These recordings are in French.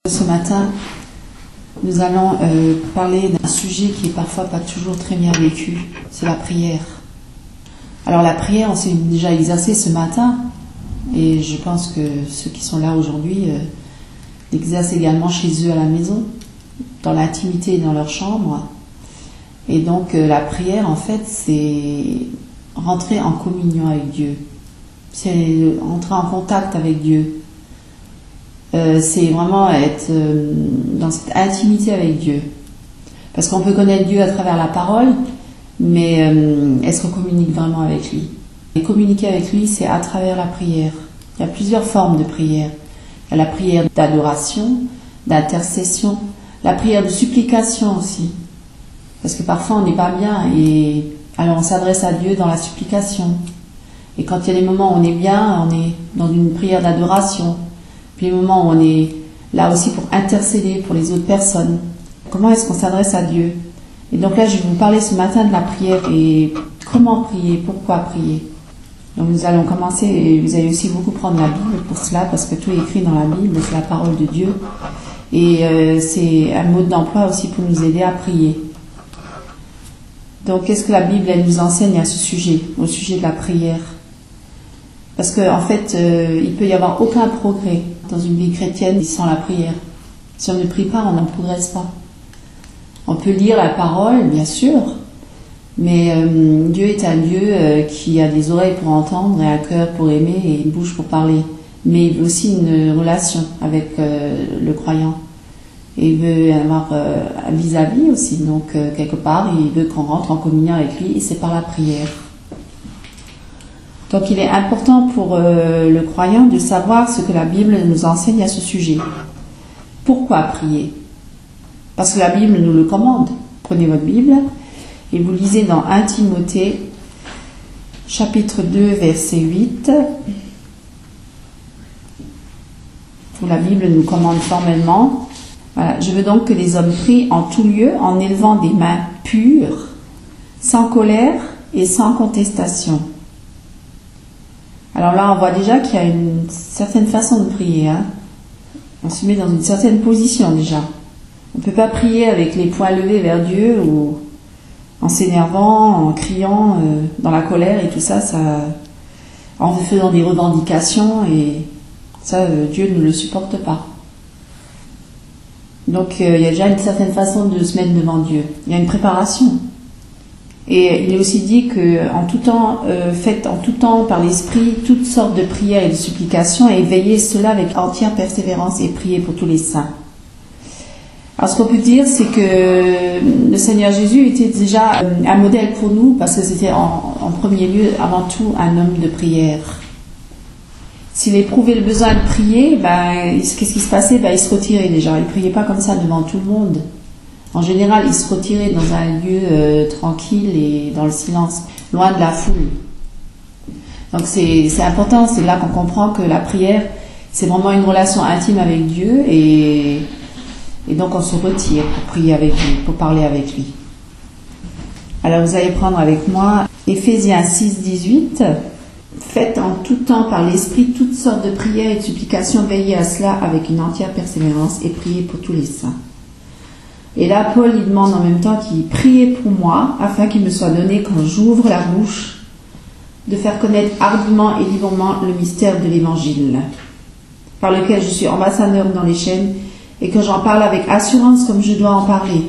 Ce matin, nous allons parler d'un sujet qui est parfois pas toujours très bien vécu, c'est la prière. Alors la prière, on s'est déjà exercé ce matin, et je pense que ceux qui sont là aujourd'hui l'exercent également chez eux à la maison, dans l'intimité et dans leur chambre. Et donc la prière, en fait, c'est rentrer en communion avec Dieu, c'est entrer en contact avec Dieu. C'est vraiment être dans cette intimité avec Dieu. Parce qu'on peut connaître Dieu à travers la parole, mais est-ce qu'on communique vraiment avec lui? Et communiquer avec lui, c'est à travers la prière. Il y a plusieurs formes de prière. Il y a la prière d'adoration, d'intercession, la prière de supplication aussi. Parce que parfois on n'est pas bien, et alors on s'adresse à Dieu dans la supplication. Et quand il y a des moments où on est bien, on est dans une prière d'adoration. Puis les moments où on est là aussi pour intercéder pour les autres personnes. Comment est-ce qu'on s'adresse à Dieu? Et donc là, je vais vous parler ce matin de la prière et comment prier, pourquoi prier. Donc nous allons commencer, et vous allez aussi beaucoup prendre la Bible pour cela, parce que tout est écrit dans la Bible, c'est la parole de Dieu. Et c'est un mode d'emploi aussi pour nous aider à prier. Donc qu'est-ce que la Bible elle nous enseigne à ce sujet, au sujet de la prière? Parce qu'en fait, il peut y avoir aucun progrès dans une vie chrétienne sans la prière. Si on ne prie pas, on n'en progresse pas. On peut lire la parole, bien sûr, mais Dieu est un Dieu qui a des oreilles pour entendre et un cœur pour aimer et une bouche pour parler. Mais il veut aussi une relation avec le croyant. Et il veut avoir un vis-à-vis aussi. Donc, quelque part, il veut qu'on rentre en communion avec lui, et c'est par la prière. Donc il est important pour le croyant de savoir ce que la Bible nous enseigne à ce sujet. Pourquoi prier? Parce que la Bible nous le commande. Prenez votre Bible et vous lisez dans 1 Timothée, chapitre 2, verset 8. Où la Bible nous commande formellement. Voilà. Je veux donc que les hommes prient en tout lieu en élevant des mains pures, sans colère et sans contestation. Alors là, on voit déjà qu'il y a une certaine façon de prier. On se met dans une certaine position déjà. On ne peut pas prier avec les poings levés vers Dieu ou en s'énervant, en criant, dans la colère et tout ça, en faisant des revendications, et ça, Dieu ne le supporte pas. Donc il y a déjà une certaine façon de se mettre devant Dieu. Il y a une préparation. Et il est aussi dit que en tout temps, faites en tout temps par l'Esprit toutes sortes de prières et de supplications, et veillez cela avec entière persévérance et priez pour tous les saints. Alors ce qu'on peut dire, c'est que le Seigneur Jésus était déjà un modèle pour nous, parce que c'était en premier lieu, avant tout, un homme de prière. S'il éprouvait le besoin de prier, qu'est-ce qui se passait? Il se retirait déjà. Il ne priait pas comme ça devant tout le monde. En général, il se retirait dans un lieu tranquille et dans le silence, loin de la foule. Donc c'est important, c'est là qu'on comprend que la prière, c'est vraiment une relation intime avec Dieu, et donc on se retire pour prier avec lui, pour parler avec lui. Alors vous allez prendre avec moi Éphésiens 6, 18. Faites en tout temps par l'Esprit toutes sortes de prières et de supplications, veillez à cela avec une entière persévérance et priez pour tous les saints. Et là, Paul, il demande en même temps qu'il prie pour moi, afin qu'il me soit donné, quand j'ouvre la bouche, de faire connaître hardiment et librement le mystère de l'Évangile, par lequel je suis ambassadeur dans les chaînes, et que j'en parle avec assurance comme je dois en parler.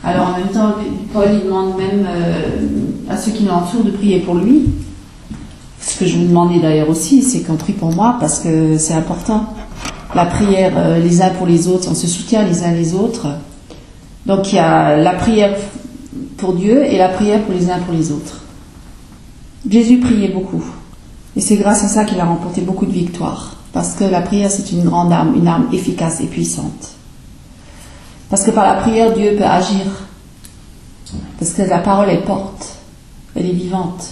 Alors en même temps, Paul, il demande même à ceux qui l'entourent de prier pour lui. Ce que je vous demandais d'ailleurs aussi, c'est qu'on prie pour moi, parce que c'est important. La prière les uns pour les autres, on se soutient les uns les autres. Donc il y a la prière pour Dieu et la prière pour les uns pour les autres. Jésus priait beaucoup. Et c'est grâce à ça qu'il a remporté beaucoup de victoires. Parce que la prière, c'est une grande arme, une arme efficace et puissante. Parce que par la prière, Dieu peut agir. Parce que la parole, elle porte. Elle est vivante.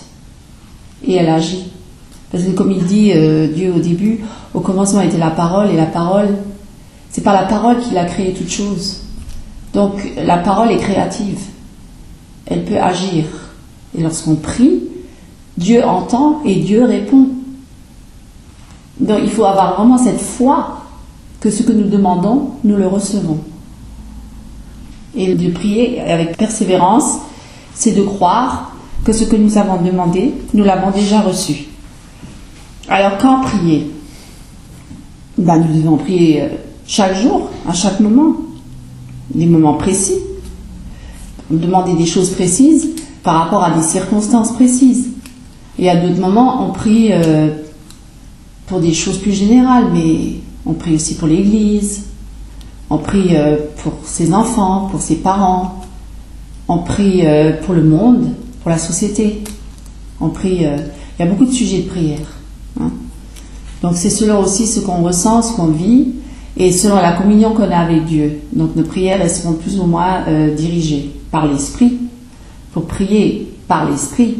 Et elle agit. Parce que comme il dit Dieu au début, au commencement était la parole, et la parole, c'est par la parole qu'il a créé toutes choses. Donc la parole est créative. Elle peut agir. Et lorsqu'on prie, Dieu entend et Dieu répond. Donc il faut avoir vraiment cette foi que ce que nous demandons, nous le recevons. Et de prier avec persévérance, c'est de croire que ce que nous avons demandé, nous l'avons déjà reçu. Alors quand prier? Nous devons prier chaque jour, à chaque moment, des moments précis, demander des choses précises par rapport à des circonstances précises. Et à d'autres moments, on prie pour des choses plus générales, mais on prie aussi pour l'Église, on prie pour ses enfants, pour ses parents, on prie pour le monde, pour la société. On prie, il y a beaucoup de sujets de prière. Hein. Donc c'est selon aussi ce qu'on ressent, ce qu'on vit, et selon la communion qu'on a avec Dieu. Donc nos prières, elles seront plus ou moins dirigées par l'Esprit, pour prier par l'Esprit.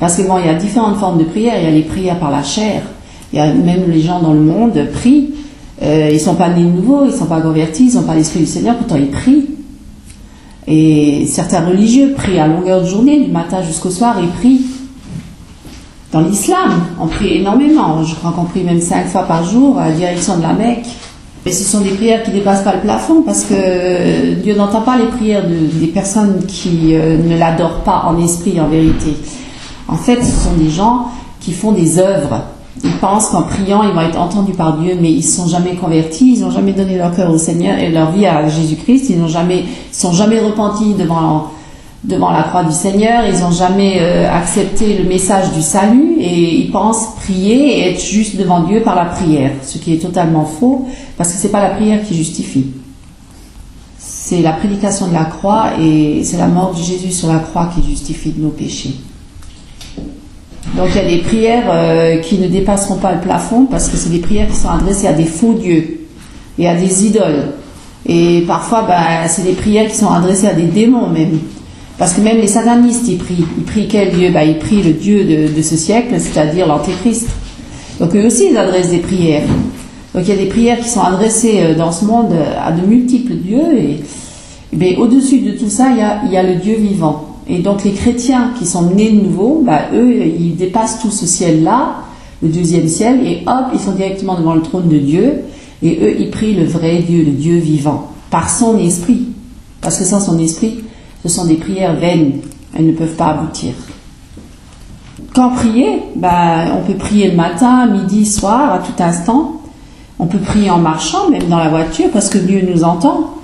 Parce que bon, il y a différentes formes de prière. Il y a les prières par la chair. Il y a même les gens dans le monde prient. Ils ne sont pas nés de nouveau, ils ne sont pas convertis, ils n'ont pas l'Esprit du Seigneur, pourtant ils prient. Et certains religieux prient à longueur de journée, du matin jusqu'au soir, ils prient. Dans l'islam, on prie énormément. Je crois qu'on prie même 5 fois par jour à la direction de la Mecque. Mais ce sont des prières qui ne dépassent pas le plafond, parce que Dieu n'entend pas les prières des personnes qui ne l'adorent pas en esprit et en vérité. En fait, ce sont des gens qui font des œuvres. Ils pensent qu'en priant, ils vont être entendus par Dieu, mais ils ne sont jamais convertis, ils n'ont jamais donné leur cœur au Seigneur et leur vie à Jésus-Christ, ils ne sont jamais repentis devant la croix du Seigneur, ils n'ont jamais accepté le message du salut, et ils pensent prier et être juste devant Dieu par la prière, ce qui est totalement faux, parce que ce n'est pas la prière qui justifie. C'est la prédication de la croix et c'est la mort de Jésus sur la croix qui justifie de nos péchés. Donc il y a des prières qui ne dépasseront pas le plafond, parce que c'est des prières qui sont adressées à des faux dieux et à des idoles. Et parfois, c'est des prières qui sont adressées à des démons même. Parce que même les satanistes, ils prient. Ils prient quel dieu? Ils prient le dieu de ce siècle, c'est-à-dire l'antéchrist. Donc eux aussi, ils adressent des prières. Donc il y a des prières qui sont adressées dans ce monde à de multiples dieux. Et au-dessus de tout ça, il y a le Dieu vivant. Et donc les chrétiens qui sont nés de nouveau, eux, ils dépassent tout ce ciel-là, le deuxième ciel, et hop, ils sont directement devant le trône de Dieu, et eux, ils prient le vrai Dieu, le Dieu vivant, par son esprit. Parce que sans son esprit, ce sont des prières vaines, elles ne peuvent pas aboutir. Quand prier, on peut prier le matin, midi, soir, à tout instant. On peut prier en marchant, même dans la voiture, parce que Dieu nous entend.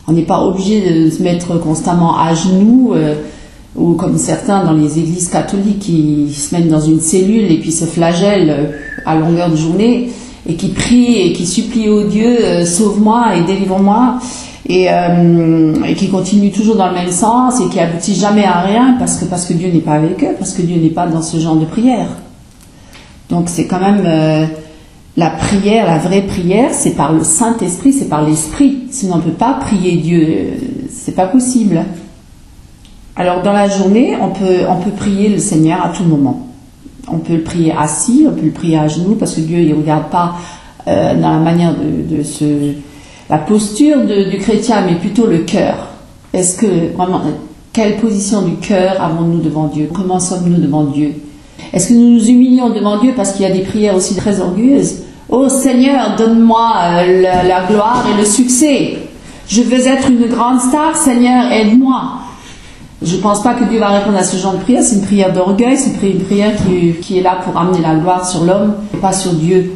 On n'est pas obligé de se mettre constamment à genoux, ou comme certains dans les églises catholiques qui se mettent dans une cellule et puis se flagellent à longueur de journée et qui prient et qui supplient au Dieu sauve-moi et délivre-moi, et qui continuent toujours dans le même sens et qui aboutissent jamais à rien parce que Dieu n'est pas avec eux, parce que Dieu n'est pas dans ce genre de prière. Donc c'est quand même la prière, la vraie prière, c'est par le Saint-Esprit, c'est par l'Esprit. Sinon on ne peut pas prier Dieu, c'est pas possible. Alors dans la journée, on peut prier le Seigneur à tout moment. On peut le prier assis, on peut le prier à genoux, parce que Dieu il ne regarde pas dans la manière la posture du chrétien, mais plutôt le cœur. Est-ce que vraiment, quelle position du cœur avons-nous devant Dieu? Comment sommes-nous devant Dieu? Est-ce que nous nous humilions devant Dieu, parce qu'il y a des prières aussi très orgueilleuses? Oh Seigneur, donne-moi la gloire et le succès. Je veux être une grande star, Seigneur, aide-moi. Je ne pense pas que Dieu va répondre à ce genre de prière. C'est une prière d'orgueil, c'est une prière qui est là pour amener la gloire sur l'homme, pas sur Dieu.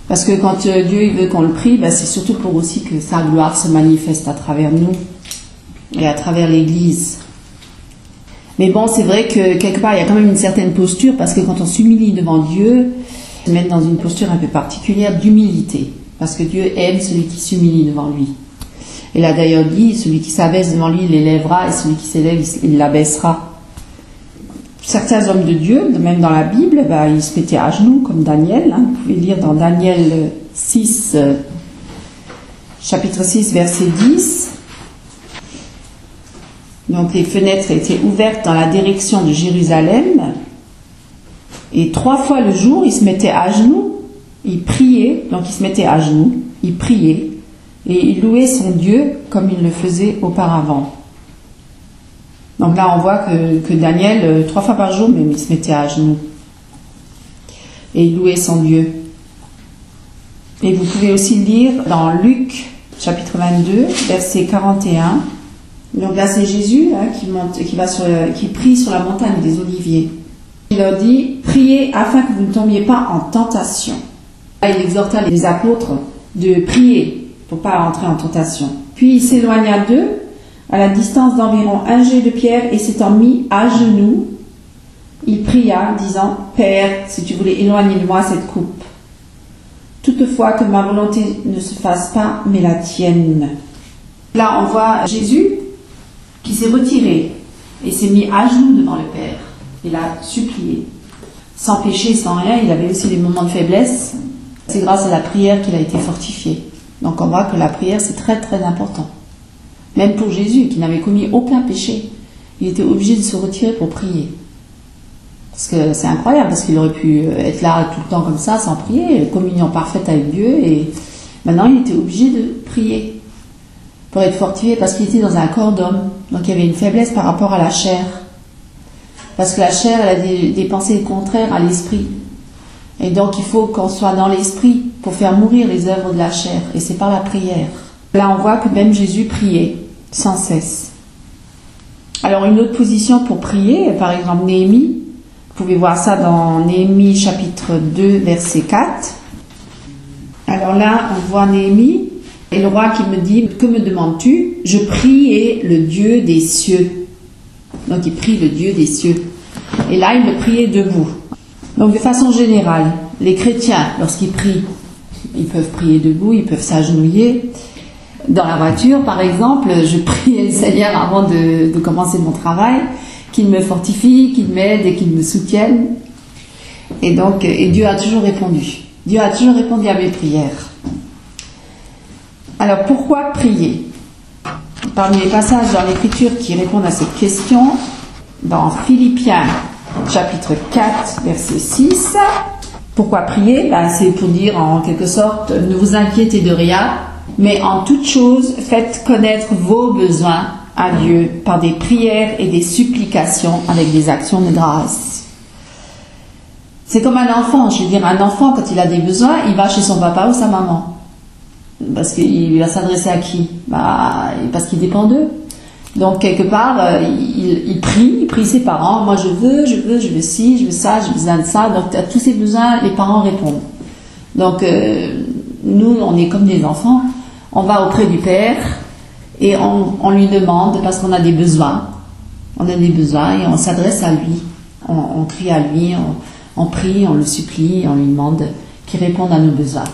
Parce que quand Dieu il veut qu'on le prie, c'est surtout pour aussi que sa gloire se manifeste à travers nous et à travers l'Église. Mais bon, c'est vrai que quelque part, il y a quand même une certaine posture, parce que quand on s'humilie devant Dieu, on se met dans une posture un peu particulière d'humilité, parce que Dieu aime celui qui s'humilie devant lui. Il a d'ailleurs dit, celui qui s'abaisse devant lui, il l'élèvera, et celui qui s'élève, il l'abaissera. Certains hommes de Dieu, même dans la Bible, ils se mettaient à genoux, comme Daniel. Vous pouvez lire dans Daniel 6, chapitre 6, verset 10. Donc les fenêtres étaient ouvertes dans la direction de Jérusalem, et 3 fois le jour, il se mettait à genoux, il priait, donc il se mettait à genoux, il priait, et il louait son Dieu comme il le faisait auparavant. Donc là, on voit que Daniel, 3 fois par jour, même, il se mettait à genoux. Et il louait son Dieu. Et vous pouvez aussi lire dans Luc, chapitre 22, verset 41. Donc là, c'est Jésus qui prie sur la montagne des Oliviers. Il leur dit, priez afin que vous ne tombiez pas en tentation. Là, il exhorta les apôtres de prier pour ne pas entrer en tentation. Puis il s'éloigna d'eux à la distance d'environ un jet de pierre et s'étant mis à genoux, il pria, disant, Père, si tu voulais éloigner de moi cette coupe. Toutefois que ma volonté ne se fasse pas, mais la tienne. Là, on voit Jésus qui s'est retiré et s'est mis à genoux devant le Père. Il a supplié. Sans péché, sans rien, il avait aussi des moments de faiblesse. C'est grâce à la prière qu'il a été fortifié. Donc on voit que la prière, c'est très très important. Même pour Jésus, qui n'avait commis aucun péché, il était obligé de se retirer pour prier. Parce que c'est incroyable, parce qu'il aurait pu être là tout le temps comme ça, sans prier, communion parfaite avec Dieu, et maintenant il était obligé de prier pour être fortifié, parce qu'il était dans un corps d'homme. Donc il y avait une faiblesse par rapport à la chair. Parce que la chair, elle a des pensées contraires à l'esprit. Et donc il faut qu'on soit dans l'esprit pour faire mourir les œuvres de la chair, et c'est par la prière. Là on voit que même Jésus priait sans cesse. Alors une autre position pour prier, par exemple Néhémie, vous pouvez voir ça dans Néhémie chapitre 2 verset 4. Alors là on voit Néhémie et le roi qui me dit, que me demandes-tu? Je priais le Dieu des cieux. Donc il prie le Dieu des cieux. Et là il me priait debout. Donc de façon générale, les chrétiens lorsqu'ils prient, ils peuvent prier debout, ils peuvent s'agenouiller. Dans la voiture, par exemple, je priais le Seigneur avant de commencer mon travail, qu'il me fortifie, qu'il m'aide et qu'il me soutienne. Et donc, Dieu a toujours répondu. Dieu a toujours répondu à mes prières. Alors, pourquoi prier? Parmi les passages dans l'Écriture qui répondent à cette question, dans Philippiens, chapitre 4, verset 6, pourquoi prier? C'est pour dire en quelque sorte, ne vous inquiétez de rien, mais en toute chose, faites connaître vos besoins à Dieu par des prières et des supplications avec des actions de grâce. C'est comme un enfant. Je veux dire, un enfant, quand il a des besoins, il va chez son papa ou sa maman. Parce qu'il va s'adresser à qui? Parce qu'il dépend d'eux. Donc, quelque part, il prie ses parents. Moi, je veux ci, je veux ça, j'ai besoin de ça. Donc, à tous ses besoins, les parents répondent. Donc, nous, on est comme des enfants. On va auprès du Père et on lui demande parce qu'on a des besoins. On a des besoins et on s'adresse à lui. On crie à lui, on prie, on le supplie, on lui demande qu'il réponde à nos besoins.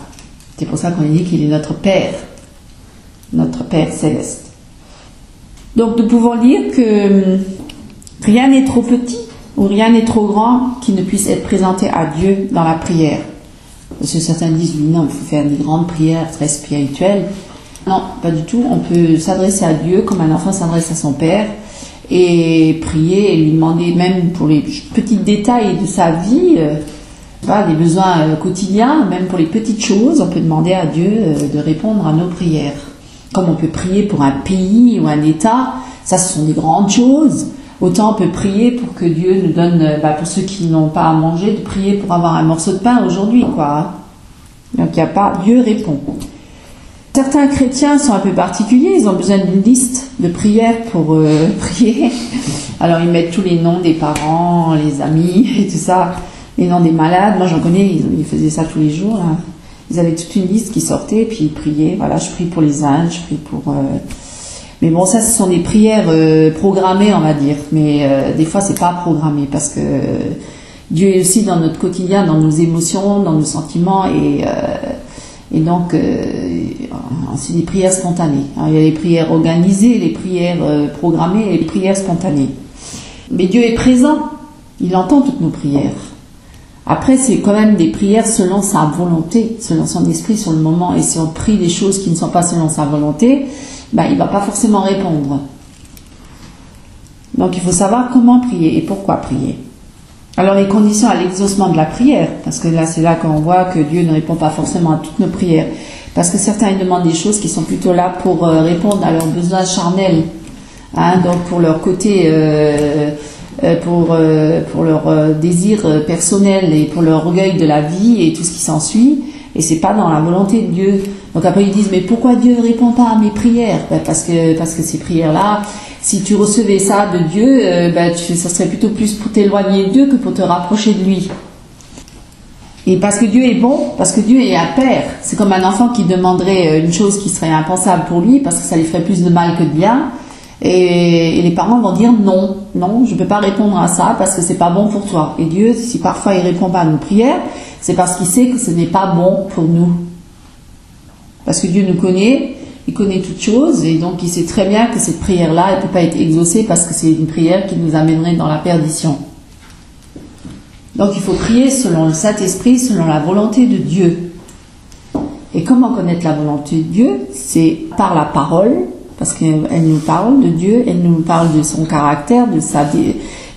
C'est pour ça qu'on dit qu'il est notre Père céleste. Donc nous pouvons lire que rien n'est trop petit ou rien n'est trop grand qui ne puisse être présenté à Dieu dans la prière. Parce que certains disent, oui, non, il faut faire des grandes prières très spirituelles. Non, pas du tout. On peut s'adresser à Dieu comme un enfant s'adresse à son père et prier et lui demander, même pour les petits détails de sa vie, les besoins quotidiens, même pour les petites choses, on peut demander à Dieu de répondre à nos prières. Comme on peut prier pour un pays ou un État, ça ce sont des grandes choses. Autant on peut prier pour que Dieu nous donne, pour ceux qui n'ont pas à manger, de prier pour avoir un morceau de pain aujourd'hui, quoi. Donc il n'y a pas, Dieu répond. Certains chrétiens sont un peu particuliers, ils ont besoin d'une liste de prières pour prier. Alors ils mettent tous les noms des parents, les amis et tout ça, les noms des malades. Moi j'en connais, ils faisaient ça tous les jours, là. Ils avaient toute une liste qui sortait, puis ils priaient. Voilà, je prie pour les ânes, je prie pour... Mais bon, ça, ce sont des prières programmées, on va dire. Mais des fois, c'est pas programmé parce que Dieu est aussi dans notre quotidien, dans nos émotions, dans nos sentiments. Et donc, c'est des prières spontanées. Alors, il y a les prières organisées, les prières programmées et les prières spontanées. Mais Dieu est présent. Il entend toutes nos prières. Après, c'est quand même des prières selon sa volonté, selon son esprit sur le moment. Et si on prie des choses qui ne sont pas selon sa volonté, il ne va pas forcément répondre. Donc il faut savoir comment prier et pourquoi prier. Alors les conditions à l'exaucement de la prière, parce que là c'est là qu'on voit que Dieu ne répond pas forcément à toutes nos prières, parce que certains ils demandent des choses qui sont plutôt là pour répondre à leurs besoins charnels, donc pour leur côté, pour leur désir personnel et pour leur orgueil de la vie et tout ce qui s'ensuit. et c'est pas dans la volonté de Dieu. Donc après ils disent mais pourquoi Dieu ne répond pas à mes prières? Parce que ces prières-là, si tu recevais ça de Dieu, ça serait plutôt plus pour t'éloigner de Dieu que pour te rapprocher de lui. Et parce que Dieu est bon, parce que Dieu est un père. C'est comme un enfant qui demanderait une chose qui serait impensable pour lui parce que ça lui ferait plus de mal que de bien. Et les parents vont dire non, je ne peux pas répondre à ça parce que c'est pas bon pour toi. Et Dieu, si parfois il répond pas à nos prières, c'est parce qu'il sait que ce n'est pas bon pour nous. Parce que Dieu nous connaît, il connaît toutes choses et donc il sait très bien que cette prière-là, elle ne peut pas être exaucée parce que c'est une prière qui nous amènerait dans la perdition. Donc il faut prier selon le Saint-Esprit, selon la volonté de Dieu. Et comment connaître la volonté de Dieu? C'est par la parole, parce qu'elle nous parle de Dieu, elle nous parle de son caractère,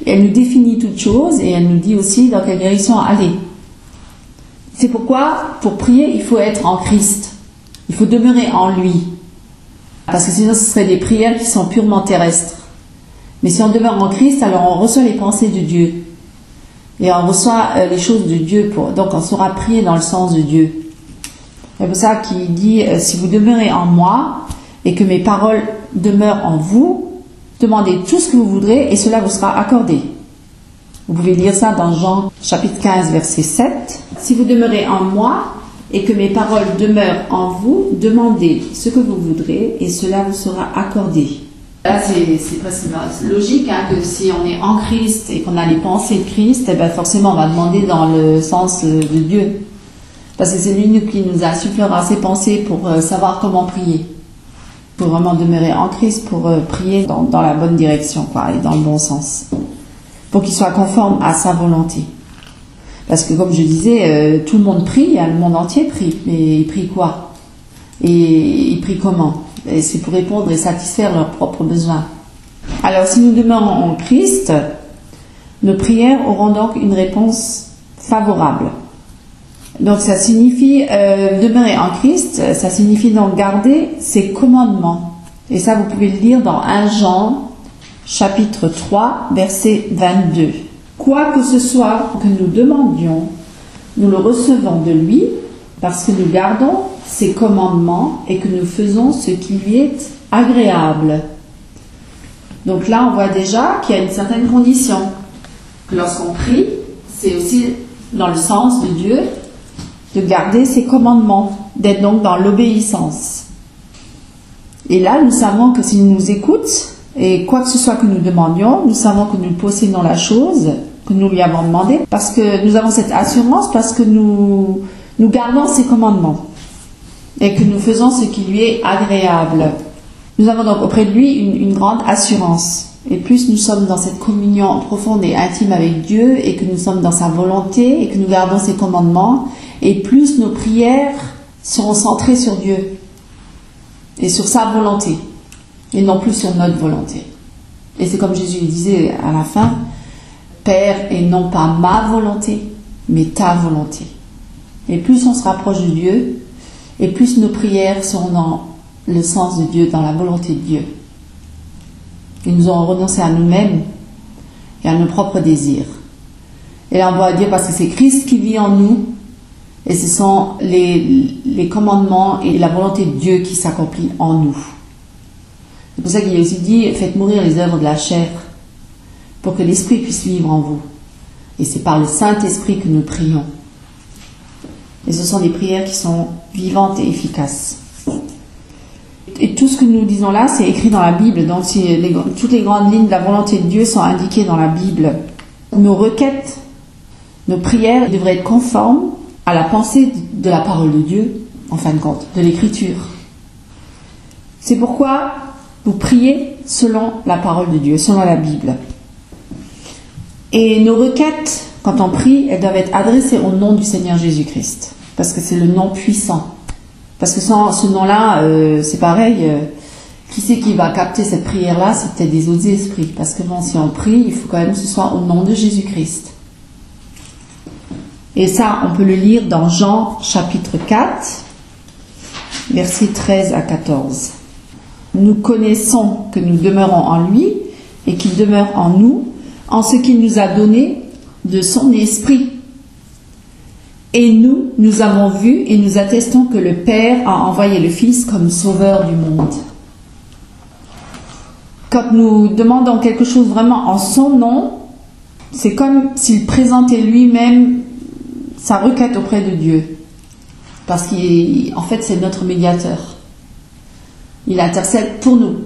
elle nous définit toutes choses et elle nous dit aussi dans quelle direction aller. C'est pourquoi, pour prier, il faut être en Christ. Il faut demeurer en lui. Parce que sinon, ce seraient des prières qui sont purement terrestres. Mais si on demeure en Christ, alors on reçoit les pensées de Dieu. Et on reçoit les choses de Dieu. Donc on saura prier dans le sens de Dieu. C'est pour ça qu'il dit, si vous demeurez en moi et que mes paroles demeurent en vous, demandez tout ce que vous voudrez et cela vous sera accordé. Vous pouvez lire ça dans Jean chapitre 15 verset 7. Si vous demeurez en moi et que mes paroles demeurent en vous, demandez ce que vous voudrez et cela vous sera accordé. Là, c'est presque logique que si on est en Christ et qu'on a les pensées de Christ, forcément on va demander dans le sens de Dieu. Parce que c'est lui qui nous insufflera ses pensées pour savoir comment prier. Pour vraiment demeurer en Christ, pour prier dans la bonne direction, et dans le bon sens. Pour qu'il soit conforme à sa volonté. Parce que comme je disais, tout le monde prie, le monde entier prie. Mais il prie quoi? Et il prie comment? Et c'est pour répondre et satisfaire leurs propres besoins. Alors si nous demeurons en Christ, nos prières auront donc une réponse favorable. Donc ça signifie demeurer en Christ, ça signifie donc garder ses commandements. Et ça vous pouvez le lire dans 1 Jean chapitre 3 verset 22. Quoi que ce soit que nous demandions, nous le recevons de lui parce que nous gardons ses commandements et que nous faisons ce qui lui est agréable. Donc là, on voit déjà qu'il y a une certaine condition. Que lorsqu'on prie, c'est aussi dans le sens de Dieu de garder ses commandements, d'être donc dans l'obéissance. Et là, nous savons que s'il nous écoute, et quoi que ce soit que nous demandions, nous savons que nous possédons la chose que nous lui avons demandé, parce que nous avons cette assurance, parce que nous gardons ses commandements. Et que nous faisons ce qui lui est agréable. Nous avons donc auprès de lui une grande assurance. Et plus nous sommes dans cette communion profonde et intime avec Dieu, et que nous sommes dans sa volonté, et que nous gardons ses commandements, et plus nos prières seront centrées sur Dieu, et sur sa volonté, et non plus sur notre volonté. Et c'est comme Jésus disait à la fin, Père, et non pas ma volonté, mais ta volonté. Et plus on se rapproche de Dieu, et plus nos prières seront dans le sens de Dieu, dans la volonté de Dieu. Et nous aurons renoncé à nous-mêmes et à nos propres désirs. Et là on va dire parce que c'est Christ qui vit en nous, et ce sont les commandements et la volonté de Dieu qui s'accomplissent en nous. C'est pour ça qu'il a aussi dit, faites mourir les œuvres de la chair, pour que l'Esprit puisse vivre en vous. Et c'est par le Saint-Esprit que nous prions. Et ce sont des prières qui sont vivantes et efficaces. Et tout ce que nous disons là, c'est écrit dans la Bible. Donc toutes les grandes lignes de la volonté de Dieu sont indiquées dans la Bible. Nos requêtes, nos prières devraient être conformes à la pensée de la parole de Dieu, en fin de compte, de l'Écriture. C'est pourquoi vous priez selon la parole de Dieu, selon la Bible. Et nos requêtes, quand on prie, elles doivent être adressées au nom du Seigneur Jésus-Christ. Parce que c'est le nom puissant. Parce que sans ce nom-là, c'est pareil. Qui c'est qui va capter cette prière-là? C'est peut-être des autres esprits. Parce que bon, si on prie, il faut quand même que ce soit au nom de Jésus-Christ. Et ça, on peut le lire dans Jean chapitre 4, versets 13 à 14. Nous connaissons que nous demeurons en lui et qu'il demeure en nous, en ce qu'il nous a donné de son esprit. Et nous avons vu et nous attestons que le Père a envoyé le Fils comme sauveur du monde. Quand nous demandons quelque chose vraiment en son nom, c'est comme s'il présentait lui-même sa requête auprès de Dieu. Parce qu'en fait, c'est notre médiateur. Il intercède pour nous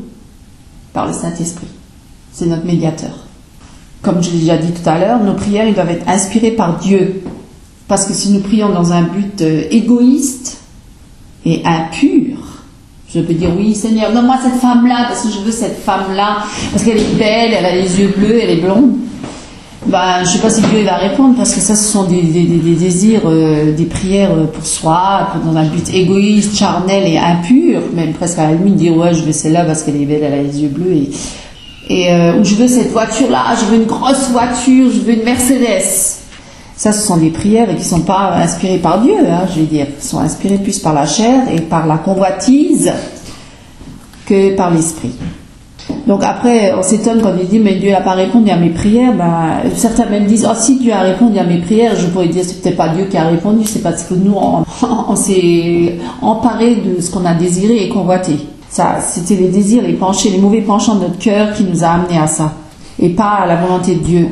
par le Saint-Esprit. C'est notre médiateur. Comme je l'ai déjà dit tout à l'heure, nos prières ils doivent être inspirées par Dieu. Parce que si nous prions dans un but égoïste et impur, je peux dire oui Seigneur, donne-moi cette femme-là parce que je veux cette femme-là, parce qu'elle est belle, elle a les yeux bleus, elle est blonde. Je ne sais pas si Dieu va répondre parce que ça ce sont des désirs, des prières pour soi, dans un but égoïste, charnel et impur, même presque à la limite dire ouais je veux celle-là parce qu'elle est belle, elle a les yeux bleus ou je veux cette voiture-là, je veux une grosse voiture, je veux une Mercedes. Ça, ce sont des prières qui ne sont pas inspirées par Dieu, je vais dire. Elles sont inspirées plus par la chair et par la convoitise que par l'esprit. Donc après, on s'étonne quand il dit « mais Dieu n'a pas répondu à mes prières ». Certains même disent « oh si Dieu a répondu à mes prières », je pourrais dire « c'est peut-être pas Dieu qui a répondu, c'est parce que nous, on s'est emparé de ce qu'on a désiré et convoité ». Ça, c'était les désirs, les penchants, les mauvais penchants de notre cœur qui nous a amenés à ça, et pas à la volonté de Dieu.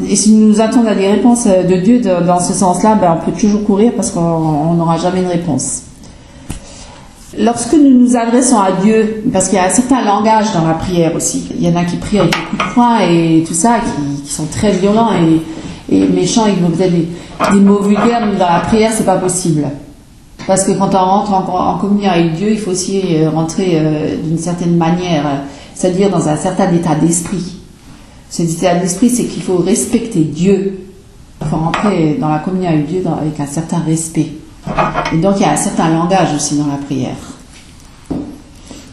Et si nous nous attendons à des réponses de Dieu dans ce sens-là, on peut toujours courir parce qu'on n'aura jamais une réponse. Lorsque nous nous adressons à Dieu, parce qu'il y a un certain langage dans la prière aussi, il y en a qui prient avec des coups de poing et tout ça, qui sont très violents et méchants, et qui vont peut-être des mots vulgaires, mais dans la prière, c'est pas possible. Parce que quand on rentre en communion avec Dieu, il faut aussi rentrer d'une certaine manière, c'est-à-dire dans un certain état d'esprit. Cet état d'esprit, c'est qu'il faut respecter Dieu. Il faut rentrer dans la communion avec Dieu avec un certain respect. Et donc, il y a un certain langage aussi dans la prière.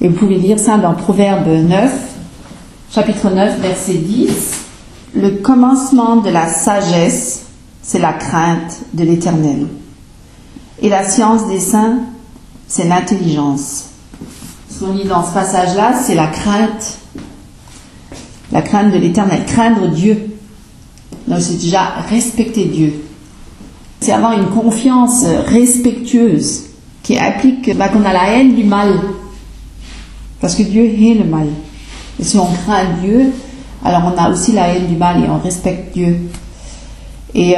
Et vous pouvez lire ça dans Proverbe 9, chapitre 9, verset 10. Le commencement de la sagesse, c'est la crainte de l'Éternel. Et la science des saints, c'est l'intelligence. Ce qu'on lit dans ce passage-là, c'est la crainte de l'Éternel, craindre Dieu. Donc c'est déjà respecter Dieu. C'est avoir une confiance respectueuse qui implique qu'on a la haine du mal. Parce que Dieu hait le mal. Et si on craint Dieu, alors on a aussi la haine du mal et on respecte Dieu. Et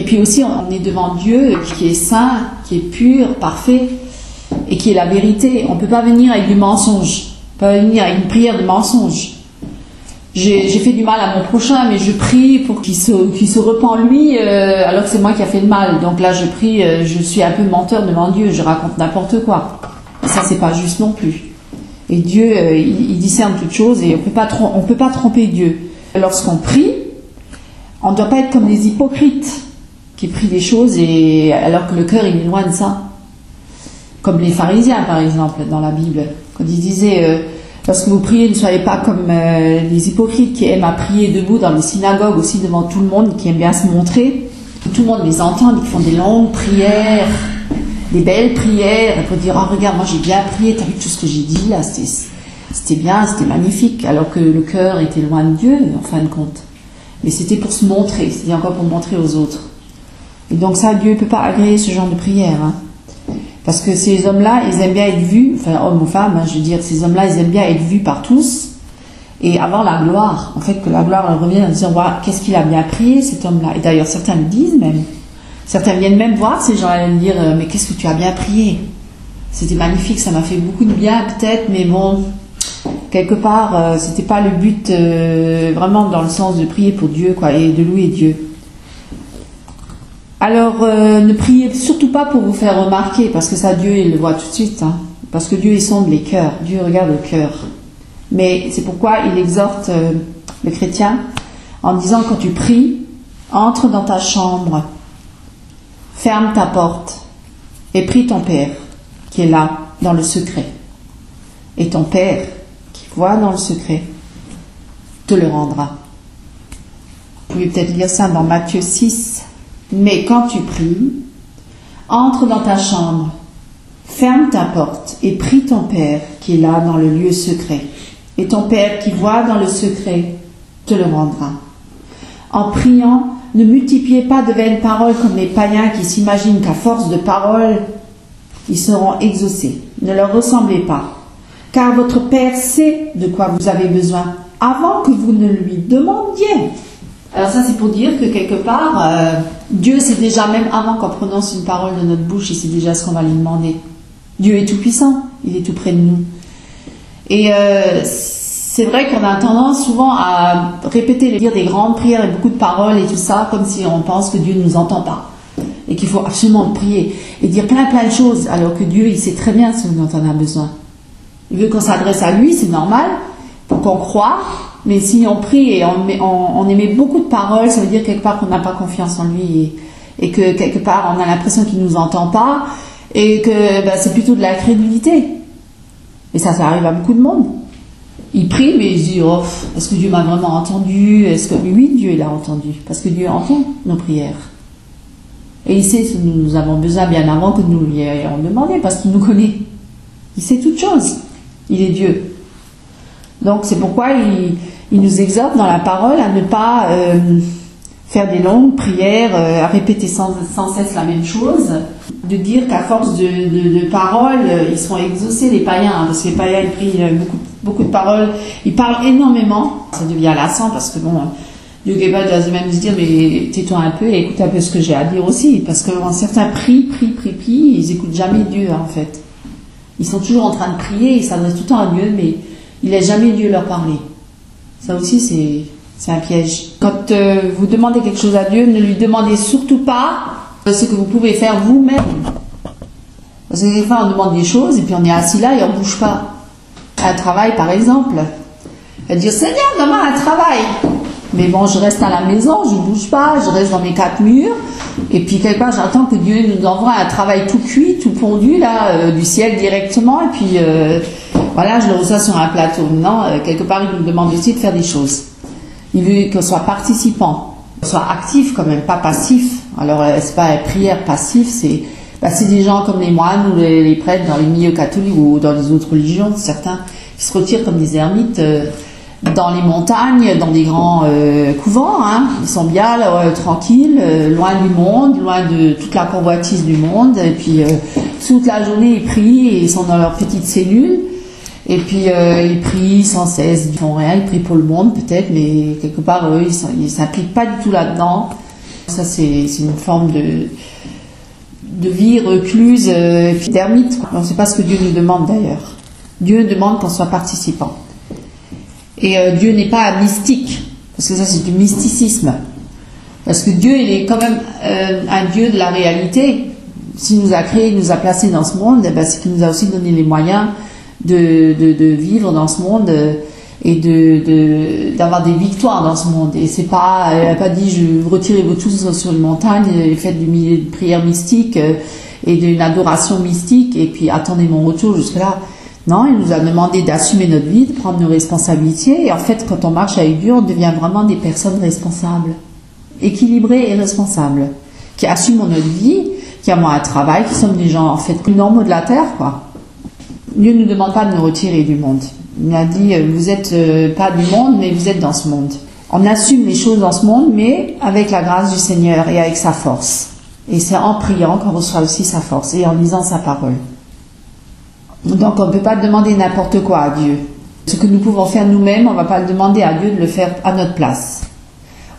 puis aussi on est devant Dieu qui est saint, qui est pur, parfait et qui est la vérité. On ne peut pas venir avec du mensonge. On ne peut pas venir avec une prière de mensonge. J'ai fait du mal à mon prochain, mais je prie pour qu'il se repent lui, alors que c'est moi qui a fait le mal. Donc là, je prie, je suis un peu menteur devant Dieu, je raconte n'importe quoi. Et ça, c'est pas juste non plus. Et Dieu, il discerne toutes choses et on peut pas tromper Dieu. Lorsqu'on prie, on ne doit pas être comme des hypocrites qui prient des choses alors que le cœur, il est loin de ça. Comme les pharisiens, par exemple, dans la Bible, quand ils disaient... lorsque vous priez, ne soyez pas comme les hypocrites qui aiment à prier debout dans les synagogues aussi devant tout le monde, qui aiment bien se montrer. Tout le monde les entend, ils font des longues prières, des belles prières, pour dire « oh, regarde, moi j'ai bien prié, t'as vu tout ce que j'ai dit là, c'était bien, c'était magnifique », alors que le cœur était loin de Dieu, en fin de compte. Mais c'était pour se montrer, c'était encore pour montrer aux autres. Et donc ça, Dieu ne peut pas agréer ce genre de prière, Parce que ces hommes-là, ils aiment bien être vus, enfin hommes ou femmes, je veux dire, ces hommes-là, ils aiment bien être vus par tous et avoir la gloire. En fait, que la gloire leur revienne en disant, qu'est-ce qu'il a bien prié cet homme-là. Et d'ailleurs, certains le disent même. Certains viennent même voir ces gens-là et me dire, mais qu'est-ce que tu as bien prié. C'était magnifique, ça m'a fait beaucoup de bien peut-être, mais bon, quelque part, c'était pas le but vraiment dans le sens de prier pour Dieu, et de louer Dieu. Alors, ne priez surtout pas pour vous faire remarquer, parce que ça, Dieu, il le voit tout de suite. Parce que Dieu, il sonde les cœurs. Dieu regarde le cœur. Mais c'est pourquoi il exhorte le chrétien en disant, quand tu pries, entre dans ta chambre, ferme ta porte et prie ton Père, qui est là, dans le secret. Et ton Père, qui voit dans le secret, te le rendra. Vous pouvez peut-être lire ça dans Matthieu 6. Mais quand tu pries, entre dans ta chambre, ferme ta porte et prie ton Père qui est là dans le lieu secret. Et ton Père qui voit dans le secret te le rendra. En priant, ne multipliez pas de vaines paroles comme les païens qui s'imaginent qu'à force de paroles, ils seront exaucés. Ne leur ressemblez pas, car votre Père sait de quoi vous avez besoin avant que vous ne lui demandiez. Alors ça, c'est pour dire que quelque part, Dieu sait déjà, même avant qu'on prononce une parole de notre bouche, il sait déjà ce qu'on va lui demander. Dieu est tout puissant, il est tout près de nous. Et c'est vrai qu'on a tendance souvent à répéter, dire des grandes prières et beaucoup de paroles et tout ça, comme si on pense que Dieu ne nous entend pas. Et qu'il faut absolument prier et dire plein de choses, alors que Dieu, il sait très bien ce dont on a besoin. Il veut qu'on s'adresse à lui, c'est normal, pour qu'on croie, mais si on prie et on émet beaucoup de paroles, ça veut dire quelque part qu'on n'a pas confiance en lui et que quelque part on a l'impression qu'il ne nous entend pas et que c'est plutôt de la crédulité. Et ça arrive à beaucoup de monde. Il prie, mais il se dit, oh, est-ce que Dieu m'a vraiment entendu? Est-ce que oui, Dieu l'a entendu, parce que Dieu entend nos prières. Et il sait ce que nous avons besoin bien avant que nous lui ayons demandé, parce qu'il nous connaît. Il sait toutes choses. Il est Dieu. Donc c'est pourquoi il nous exhorte dans la parole à ne pas faire des longues prières, à répéter sans cesse la même chose, de dire qu'à force de paroles, ils seront exaucés, les païens, hein, parce que les païens, ils prient beaucoup de paroles, ils parlent énormément, ça devient lassant, parce que bon, Dieu Guébat doit même se dire, mais tais-toi un peu et écoute un peu ce que j'ai à dire aussi, parce que certains prient, ils écoutent jamais Dieu, en fait. Ils sont toujours en train de prier, ils s'adressent tout le temps à Dieu, mais ils ne laissent jamais Dieu leur parler. Ça aussi, c'est un piège. Quand vous demandez quelque chose à Dieu, ne lui demandez surtout pas ce que vous pouvez faire vous-même. Parce que des fois, on demande des choses et puis on est assis là et on ne bouge pas. Un travail, par exemple. Elle dit, Seigneur, donne-moi un travail. Mais bon, je reste à la maison, je ne bouge pas, je reste dans mes 4 murs. Et puis, quelque part, j'attends que Dieu nous envoie un travail tout cuit, tout pondu, là, du ciel directement. Et puis, voilà, je le reçois sur un plateau. Non, quelque part, il nous demande aussi de faire des choses. Il veut qu'on soit participant, qu'on soit actif quand même, pas passif. Alors, c'est pas une prière passive, c'est des gens comme les moines ou les prêtres dans les milieux catholiques ou dans les autres religions, certains qui se retirent comme des ermites dans les montagnes, dans des grands couvents. Hein. Ils sont bien là, tranquilles, loin du monde, loin de toute la convoitise du monde. Et puis, toute la journée, ils prient et ils sont dans leur petite cellule. Et puis, ils prient sans cesse, ils font rien, ils prient pour le monde peut-être, mais quelque part, eux, ils ne s'impliquent pas du tout là-dedans. Ça, c'est une forme de vie recluse, d'ermite. On ne sait pas ce que Dieu nous demande d'ailleurs. Dieu demande qu'on soit participant. Et Dieu n'est pas mystique, parce que ça, c'est du mysticisme. Parce que Dieu, il est quand même un Dieu de la réalité. S'il nous a créés, il nous a placés dans ce monde, c'est qu'il nous a aussi donné les moyens de vivre dans ce monde et d'avoir des victoires dans ce monde. Et c'est pas, elle n'a pas dit retirez-vous tous sur une montagne et faites une prière mystique et d'une adoration mystique et puis attendez mon retour jusque-là. Non, il nous a demandé d'assumer notre vie, de prendre nos responsabilités. Et en fait, quand on marche avec Dieu, on devient vraiment des personnes responsables, équilibrées et responsables, qui assument notre vie, qui avons un travail, qui sommes des gens en fait plus normaux de la terre, quoi. Dieu ne nous demande pas de nous retirer du monde. Il a dit, vous êtes pas du monde, mais vous êtes dans ce monde. On assume les choses dans ce monde, mais avec la grâce du Seigneur et avec sa force. Et c'est en priant qu'on reçoit aussi sa force et en lisant sa parole. Donc on ne peut pas demander n'importe quoi à Dieu. Ce que nous pouvons faire nous-mêmes, on ne va pas le demander à Dieu de le faire à notre place.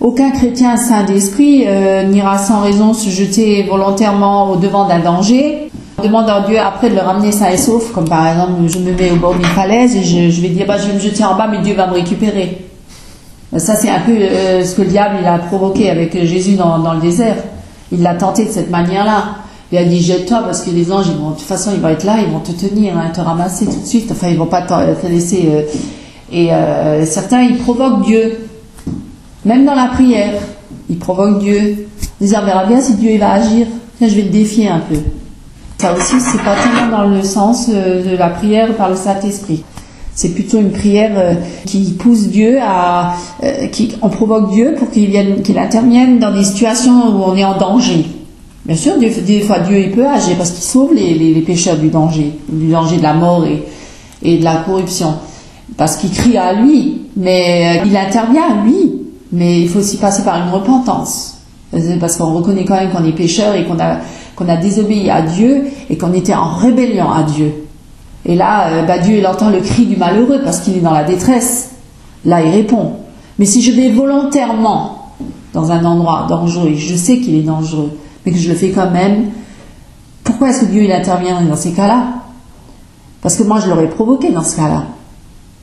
Aucun chrétien saint d'esprit n'ira sans raison se jeter volontairement au devant d'un danger. On demande à Dieu après de le ramener sain et sauf, comme par exemple je me mets au bord d'une falaise et je vais dire je vais me jeter en bas mais Dieu va me récupérer. Ça c'est un peu ce que le diable il a provoqué avec Jésus dans le désert. Il l'a tenté de cette manière-là. Il a dit jette-toi parce que les anges, de toute façon, ils vont être là, ils vont te tenir, hein, te ramasser tout de suite. Enfin, ils vont pas te laisser. Certains, ils provoquent Dieu, même dans la prière, ils provoquent Dieu. Ils disent on verra bien si Dieu il va agir. Tiens, je vais le défier un peu. Ça aussi, c'est pas tellement dans le sens de la prière par le Saint-Esprit. C'est plutôt une prière qui pousse Dieu on provoque Dieu pour qu'il intervienne dans des situations où on est en danger. Bien sûr, des fois Dieu il peut agir parce qu'il sauve les pécheurs du danger de la mort et de la corruption. Parce qu'il crie à lui, mais il intervient, lui. Mais il faut aussi passer par une repentance. Parce qu'on reconnaît quand même qu'on est pécheur et qu'on a désobéi à Dieu et qu'on était en rébellion à Dieu. Et là, Dieu, il entend le cri du malheureux parce qu'il est dans la détresse. Là, il répond. Mais si je vais volontairement dans un endroit dangereux, et je sais qu'il est dangereux, mais que je le fais quand même, pourquoi est-ce que Dieu, il intervient dans ces cas-là? Parce que moi, je l'aurais provoqué dans ce cas-là.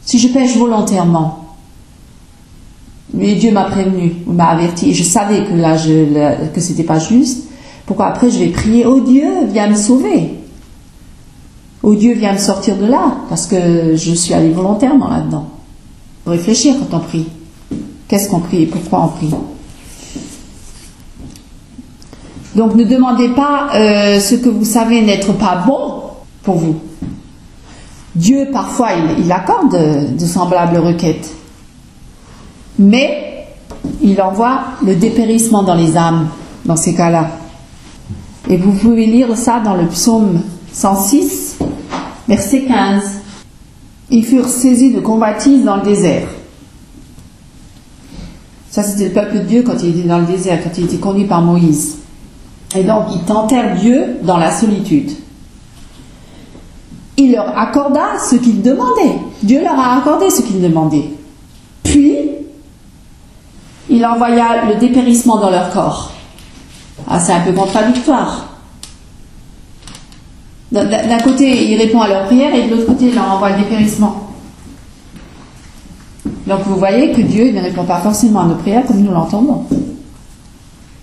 Si je pêche volontairement, mais Dieu m'a prévenu, m'a averti, et je savais que là, que c'était pas juste, pourquoi après je vais prier, oh Dieu, viens me sauver. Oh Dieu, viens me sortir de là, parce que je suis allée volontairement là-dedans. Faut réfléchir quand on prie. Qu'est-ce qu'on prie et pourquoi on prie? Donc ne demandez pas ce que vous savez n'être pas bon pour vous. Dieu, parfois, il accorde de semblables requêtes. Mais il envoie le dépérissement dans les âmes, dans ces cas-là. Et vous pouvez lire ça dans le psaume 106, verset 15. Ils furent saisis de convoitise dans le désert. Ça, c'était le peuple de Dieu quand il était dans le désert, quand il était conduit par Moïse. Et donc, ils tentèrent Dieu dans la solitude. Il leur accorda ce qu'ils demandaient. Dieu leur a accordé ce qu'ils demandaient. Puis, il envoya le dépérissement dans leur corps. Ah, c'est un peu contradictoire. D'un côté, il répond à leur prière et de l'autre côté, il leur envoie le dépérissement. Donc, vous voyez que Dieu ne répond pas forcément à nos prières comme nous l'entendons.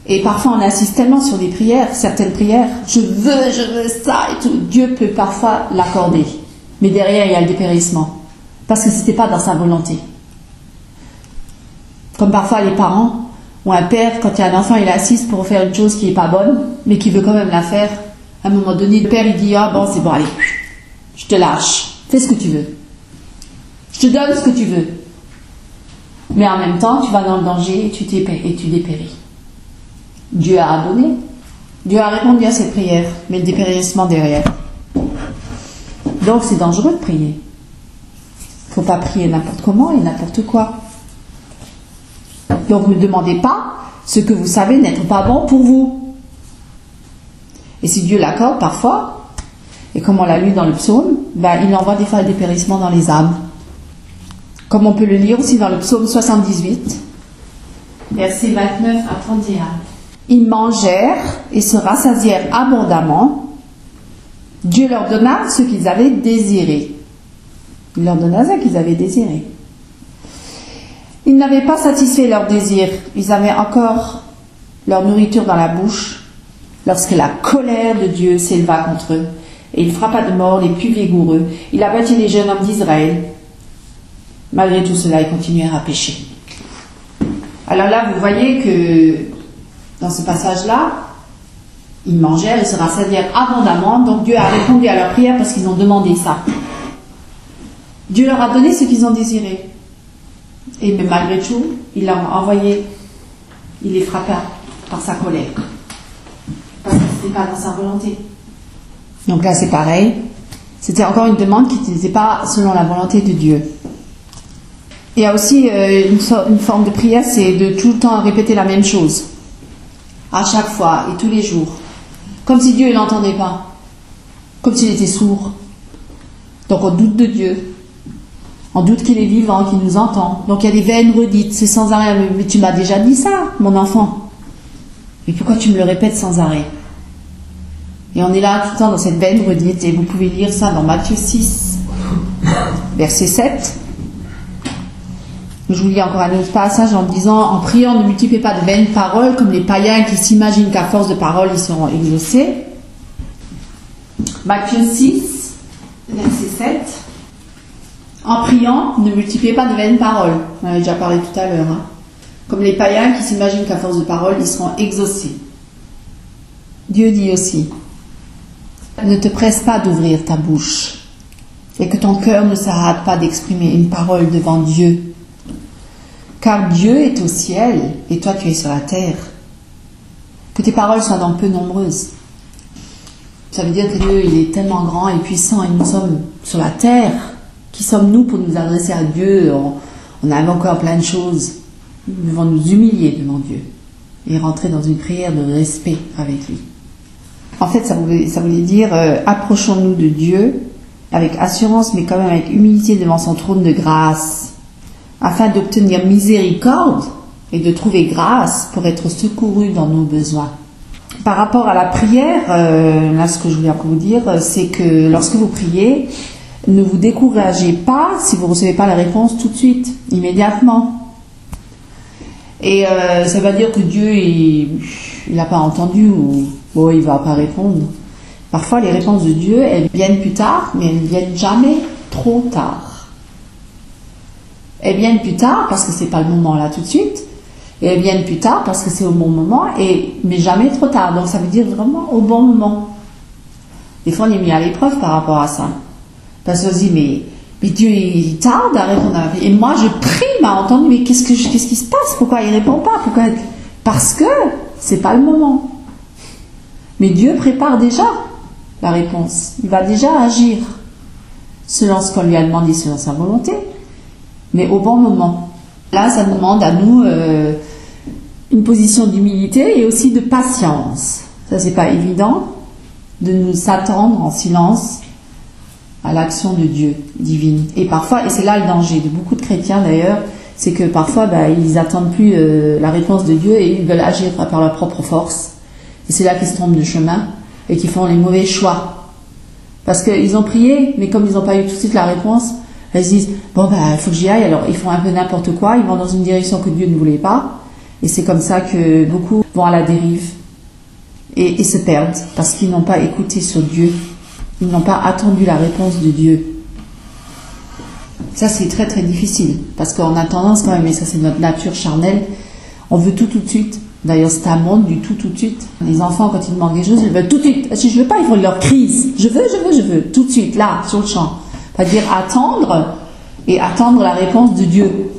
Et parfois, on insiste tellement sur des prières, certaines prières, je veux ça et tout. Dieu peut parfois l'accorder. Mais derrière, il y a le dépérissement. Parce que ce n'était pas dans sa volonté. Comme parfois les parents ou un père, quand il y a un enfant, il assiste pour faire une chose qui n'est pas bonne, mais qui veut quand même la faire. À un moment donné, le père, il dit, ah bon, c'est bon, allez, je te lâche. Fais ce que tu veux. Je te donne ce que tu veux. Mais en même temps, tu vas dans le danger et tu dépéris. Dieu a donné. Dieu a répondu à cette prière, mais le dépérissement derrière. Donc c'est dangereux de prier. Il ne faut pas prier n'importe comment et n'importe quoi. Donc ne demandez pas ce que vous savez n'être pas bon pour vous. Et si Dieu l'accorde parfois, et comme on l'a lu dans le psaume, il envoie des fois le dépérissement dans les âmes. Comme on peut le lire aussi dans le psaume 78, versets 29 à 31. Ils mangèrent et se rassasièrent abondamment. Dieu leur donna ce qu'ils avaient désiré. Il leur donna ce qu'ils avaient désiré. Ils n'avaient pas satisfait leurs désirs. Ils avaient encore leur nourriture dans la bouche lorsque la colère de Dieu s'éleva contre eux. Et il frappa de mort les plus vigoureux. Il abattit les jeunes hommes d'Israël. Malgré tout cela, ils continuèrent à pécher. Alors là, vous voyez que dans ce passage-là, ils mangèrent et se rassasièrent abondamment. Donc Dieu a répondu à leur prière parce qu'ils ont demandé ça. Dieu leur a donné ce qu'ils ont désiré. Et mais malgré tout, il leur a envoyé, il les frappa par sa colère. Parce que ce n'était pas dans sa volonté. Donc là, c'est pareil. C'était encore une demande qui n'était pas selon la volonté de Dieu. Il y a aussi une forme de prière, c'est de tout le temps répéter la même chose. À chaque fois et tous les jours. Comme si Dieu n'entendait pas. Comme s'il était sourd. Donc on doute de Dieu. On doute qu'il est vivant, qu'il nous entend. Donc il y a des vaines redites. C'est sans arrêt. Mais tu m'as déjà dit ça, mon enfant. Mais pourquoi tu me le répètes sans arrêt? Et on est là tout le temps dans cette vaine redite. Et vous pouvez lire ça dans Matthieu 6, verset 7. Je vous lis encore un autre passage en disant, en priant, ne multipliez pas de vaines paroles comme les païens qui s'imaginent qu'à force de paroles, ils seront exaucés. Matthieu 6, verset 7. En priant, ne multipliez pas de vaines paroles. On en a déjà parlé tout à l'heure. Comme les païens qui s'imaginent qu'à force de paroles, ils seront exaucés. Dieu dit aussi, ne te presse pas d'ouvrir ta bouche et que ton cœur ne s'arrête pas d'exprimer une parole devant Dieu. Car Dieu est au ciel et toi tu es sur la terre. Que tes paroles soient donc peu nombreuses. Ça veut dire que Dieu il est tellement grand et puissant et nous sommes sur la terre. Qui sommes-nous pour nous adresser à Dieu? On a encore plein de choses. Nous devons nous humilier devant Dieu. et rentrer dans une prière de respect avec lui. En fait, ça voulait dire approchons-nous de Dieu avec assurance, mais quand même avec humilité devant son trône de grâce, afin d'obtenir miséricorde et de trouver grâce pour être secourus dans nos besoins. Par rapport à la prière, là ce que je voulais encore vous dire, c'est que lorsque vous priez, ne vous découragez pas si vous ne recevez pas la réponse tout de suite, immédiatement. Et ça ne veut pas dire que Dieu il n'a pas entendu ou bon, il ne va pas répondre. Parfois les réponses de Dieu, elles viennent plus tard, mais elles ne viennent jamais trop tard. Elles viennent plus tard parce que ce n'est pas le moment là tout de suite, et elles viennent plus tard parce que c'est au bon moment, mais jamais trop tard. Donc ça veut dire vraiment au bon moment. Des fois on est mis à l'épreuve par rapport à ça. Parce qu'on se dit, mais Dieu il tarde à répondre à ma prière. Et moi je prie, m'a entendu, mais qu'est-ce qui se passe? Pourquoi il ne répond pas? Parce que c'est pas le moment. Mais Dieu prépare déjà la réponse. Il va déjà agir selon ce qu'on lui a demandé, selon sa volonté, mais au bon moment. Là, ça demande à nous une position d'humilité et aussi de patience. Ça, c'est pas évident de nous attendre en silence à l'action de Dieu divine. Et parfois, et c'est là le danger de beaucoup de chrétiens d'ailleurs, c'est que parfois, ils attendent plus la réponse de Dieu et ils veulent agir par leur propre force. Et c'est là qu'ils se trompent de chemin et qu'ils font les mauvais choix. Parce qu'ils ont prié, mais comme ils n'ont pas eu tout de suite la réponse, ils se disent, bon il faut que j'y aille, alors ils font un peu n'importe quoi, ils vont dans une direction que Dieu ne voulait pas, et c'est comme ça que beaucoup vont à la dérive et se perdent, parce qu'ils n'ont pas écouté sur Dieu, ils n'ont pas attendu la réponse de Dieu. Ça c'est très très difficile, parce qu'on a tendance quand même, et ça c'est notre nature charnelle, on veut tout de suite. D'ailleurs, c'est un monde du tout de suite. Les enfants, quand ils demandent quelque chose, ils veulent tout de suite. Si je veux pas, ils font leur crise. Je veux, tout de suite, là, sur le champ. C'est-à-dire attendre et attendre la réponse de Dieu.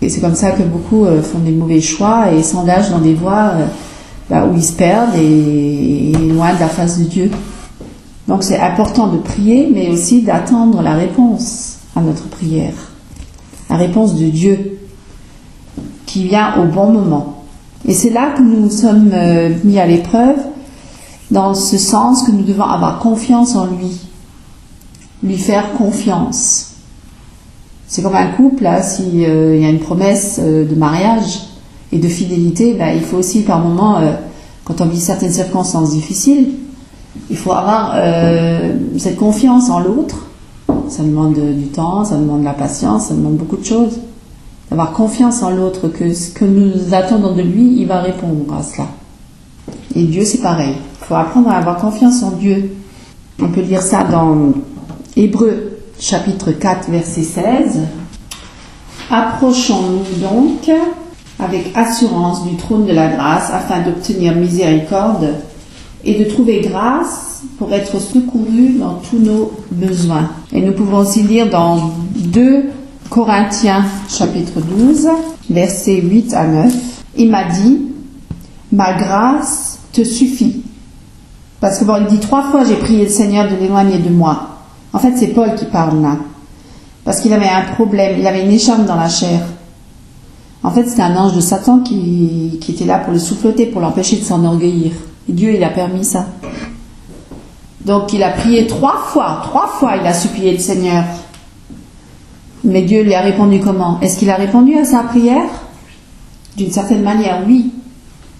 Et c'est comme ça que beaucoup font des mauvais choix et s'engagent dans des voies où ils se perdent et loin de la face de Dieu. Donc c'est important de prier, mais aussi d'attendre la réponse à notre prière. La réponse de Dieu qui vient au bon moment. Et c'est là que nous sommes mis à l'épreuve, dans ce sens que nous devons avoir confiance en lui faire confiance. C'est comme un couple, là, s'il y a une promesse de mariage et de fidélité, il faut aussi par moment, quand on vit certaines circonstances difficiles, il faut avoir cette confiance en l'autre. Ça demande du temps, ça demande de la patience, ça demande beaucoup de choses. D'avoir confiance en l'autre, que ce que nous attendons de lui, il va répondre à cela. Et Dieu, c'est pareil. Il faut apprendre à avoir confiance en Dieu. On peut lire ça dans Hébreux, chapitre 4, verset 16. Approchons-nous donc avec assurance du trône de la grâce, afin d'obtenir miséricorde et de trouver grâce pour être secourus dans tous nos besoins. Et nous pouvons aussi lire dans 2 Corinthiens chapitre 12, versets 8 à 9. Il m'a dit, ma grâce te suffit. Parce que il dit 3 fois j'ai prié le Seigneur de l'éloigner de moi. En fait, c'est Paul qui parle là. Parce qu'il avait un problème, il avait une écharpe dans la chair. En fait, c'était un ange de Satan qui était là pour le souffleter, pour l'empêcher de s'enorgueillir. Et Dieu, il a permis ça. Donc, il a prié 3 fois, il a supplié le Seigneur. Mais Dieu lui a répondu comment? Est-ce qu'il a répondu à sa prière? D'une certaine manière, oui.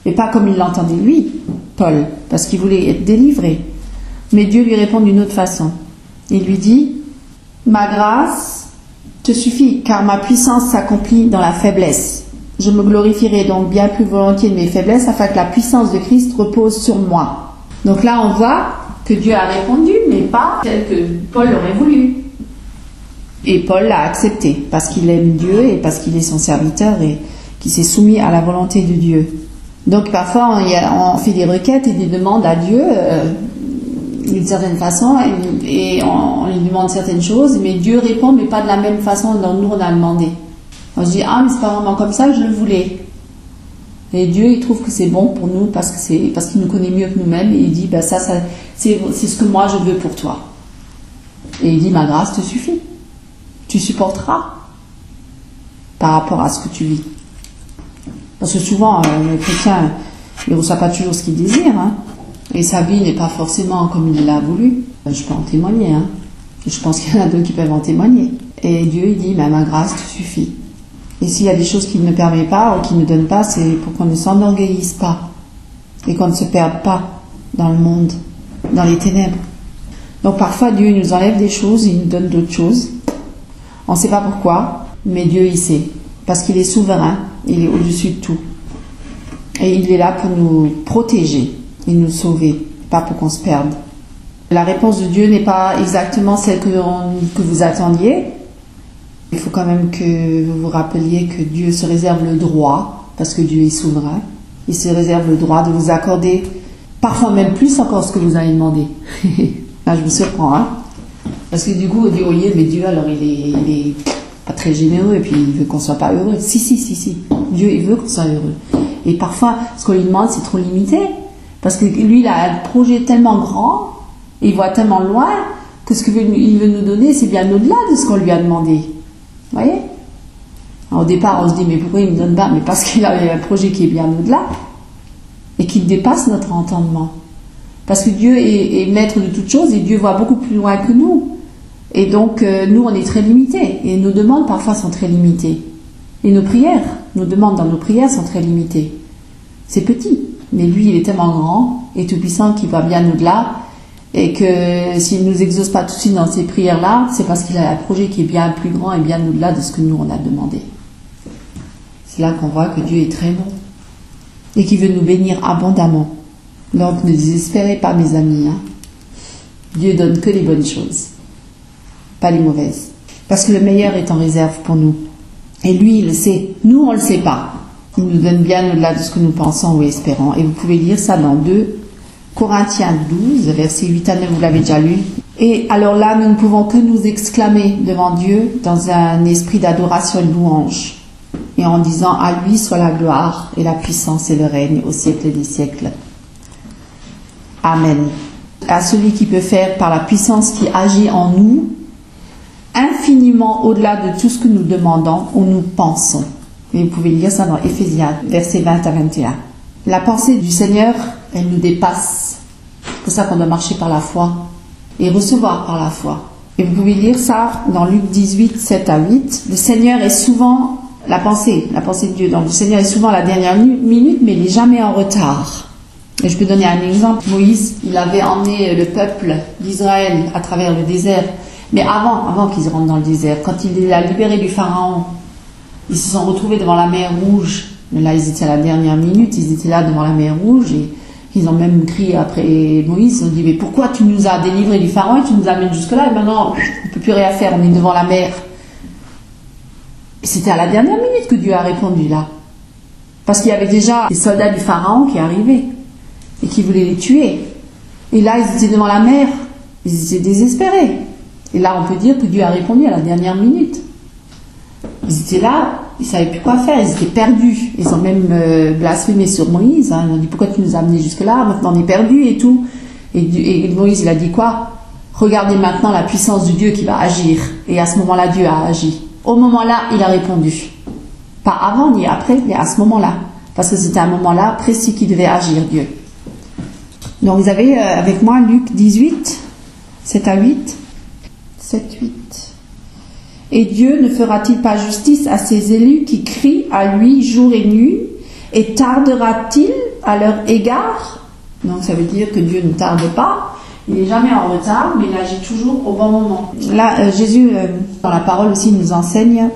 Mais pas comme il l'entendait lui, Paul, parce qu'il voulait être délivré. Mais Dieu lui répond d'une autre façon. Il lui dit, ma grâce te suffit, car ma puissance s'accomplit dans la faiblesse. Je me glorifierai donc bien plus volontiers de mes faiblesses, afin que la puissance de Christ repose sur moi. Donc là, on voit que Dieu a répondu, mais pas tel que Paul l'aurait voulu. Et Paul l'a accepté, parce qu'il aime Dieu et parce qu'il est son serviteur et qu'il s'est soumis à la volonté de Dieu. Donc parfois, on fait des requêtes et des demandes à Dieu d'une certaine façon, et on lui demande certaines choses, mais Dieu répond, mais pas de la même façon dont nous on a demandé. On se dit, ah, mais c'est pas vraiment comme ça que je le voulais. Et Dieu, il trouve que c'est bon pour nous parce qu'il nous connaît mieux que nous-mêmes, et il dit, ça c'est ce que moi je veux pour toi. Et il dit, ma grâce te suffit. Tu supporteras par rapport à ce que tu vis. Parce que souvent, le chrétien, il ne reçoit pas toujours ce qu'il désire, hein. Et sa vie n'est pas forcément comme il l'a voulu. Je peux en témoigner, hein. Je pense qu'il y en a d'autres qui peuvent en témoigner. Et Dieu, il dit, ma grâce te suffit. Et s'il y a des choses qu'il ne permet pas ou qu'il ne donne pas, c'est pour qu'on ne s'enorgueillisse pas. Et qu'on ne se perde pas dans le monde, dans les ténèbres. Donc parfois, Dieu nous enlève des choses, il nous donne d'autres choses. On ne sait pas pourquoi, mais Dieu, il sait. Parce qu'il est souverain, il est au-dessus de tout. Et il est là pour nous protéger et nous sauver, pas pour qu'on se perde. La réponse de Dieu n'est pas exactement celle que vous attendiez. Il faut quand même que vous vous rappeliez que Dieu se réserve le droit, parce que Dieu est souverain, il se réserve le droit de vous accorder parfois même plus encore ce que vous avez demandé. Là, je me surprends, hein. Parce que du coup, on dit, oh, mais Dieu, alors il est pas très généreux et puis il veut qu'on soit pas heureux. Si. Dieu, il veut qu'on soit heureux. Et parfois, ce qu'on lui demande, c'est trop limité. Parce que lui, il a un projet tellement grand, il voit tellement loin, que ce qu'il veut nous donner, c'est bien au-delà de ce qu'on lui a demandé. Vous voyez? Alors, au départ, on se dit, mais pourquoi il ne me donne pas? Mais parce qu'il a un projet qui est bien au-delà et qui dépasse notre entendement. Parce que Dieu est maître de toutes choses et Dieu voit beaucoup plus loin que nous. Et donc, nous, on est très limités. Et nos demandes, parfois, sont très limitées. Et nos prières, nos demandes dans nos prières sont très limitées. C'est petit. Mais lui, il est tellement grand et tout-puissant qu'il va bien au-delà. Et que s'il ne nous exauce pas tout de suite dans ces prières-là, c'est parce qu'il a un projet qui est bien plus grand et bien au-delà de ce que nous, on a demandé. C'est là qu'on voit que Dieu est très bon. Et qu'il veut nous bénir abondamment. Donc, ne désespérez pas, mes amis, hein. Dieu donne que les bonnes choses, pas les mauvaises. Parce que le meilleur est en réserve pour nous. Et lui, il le sait. Nous, on ne le sait pas. Il nous donne bien au-delà de ce que nous pensons ou espérons. Et vous pouvez lire ça dans 2 Corinthiens 12, versets 8 à 9, vous l'avez déjà lu. Et alors là, nous ne pouvons que nous exclamer devant Dieu dans un esprit d'adoration et de louange. Et en disant, à lui soit la gloire et la puissance et le règne au siècle des siècles. Amen. À celui qui peut faire par la puissance qui agit en nous, infiniment au-delà de tout ce que nous demandons ou nous pensons. Et vous pouvez lire ça dans Éphésiens, versets 20 à 21. La pensée du Seigneur, elle nous dépasse. C'est pour ça qu'on doit marcher par la foi et recevoir par la foi. Et vous pouvez lire ça dans Luc 18, 7 à 8. Le Seigneur est souvent la pensée de Dieu. Donc le Seigneur est souvent à la dernière minute, mais il n'est jamais en retard. Et je peux donner un exemple. Moïse, il avait emmené le peuple d'Israël à travers le désert. Mais avant qu'ils rentrent dans le désert, quand il a libéré du Pharaon, ils se sont retrouvés devant la mer Rouge. Mais là, ils étaient à la dernière minute, ils étaient là devant la mer Rouge et ils ont même crié après Moïse. Ils ont dit, mais pourquoi tu nous as délivrés du Pharaon et tu nous amènes jusque-là? Et maintenant, on ne peut plus rien faire, on est devant la mer. Et c'était à la dernière minute que Dieu a répondu là. Parce qu'il y avait déjà les soldats du Pharaon qui arrivaient et qui voulaient les tuer. Et là, ils étaient devant la mer. Ils étaient désespérés. Et là, on peut dire que Dieu a répondu à la dernière minute. Ils étaient là, ils ne savaient plus quoi faire, ils étaient perdus. Ils ont même blasphémé sur Moïse. Hein. Ils ont dit, pourquoi tu nous as amenés jusque-là? Maintenant, on est perdus et tout. Et Moïse, il a dit quoi? Regardez maintenant la puissance de Dieu qui va agir. Et à ce moment-là, Dieu a agi. Au moment-là, il a répondu. Pas avant ni après, mais à ce moment-là. Parce que c'était un moment-là précis qu'il devait agir, Dieu. Donc, vous avez avec moi Luc 18, 7 à 8. 7, 8. Et Dieu ne fera-t-il pas justice à ses élus qui crient à lui jour et nuit, et tardera-t-il à leur égard? Donc ça veut dire que Dieu ne tarde pas, il n'est jamais en retard, mais il agit toujours au bon moment. Là, Jésus, dans la parole aussi, nous enseigne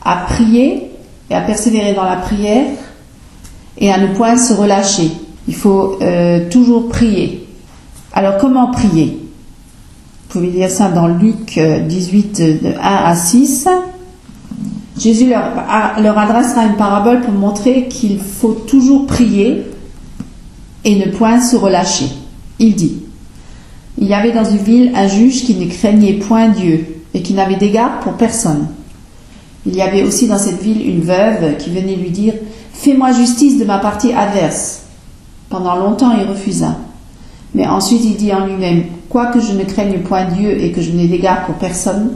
à prier et à persévérer dans la prière et à ne point se relâcher. Il faut toujours prier. Alors comment prier? Vous pouvez lire ça dans Luc 18, de 1 à 6. Jésus leur adressera une parabole pour montrer qu'il faut toujours prier et ne point se relâcher. Il dit, il y avait dans une ville un juge qui ne craignait point Dieu et qui n'avait d'égard pour personne. Il y avait aussi dans cette ville une veuve qui venait lui dire, fais-moi justice de ma partie adverse. Pendant longtemps, il refusa. Mais ensuite, il dit en lui-même, quoique je ne craigne point Dieu et que je n'ai d'égard pour personne,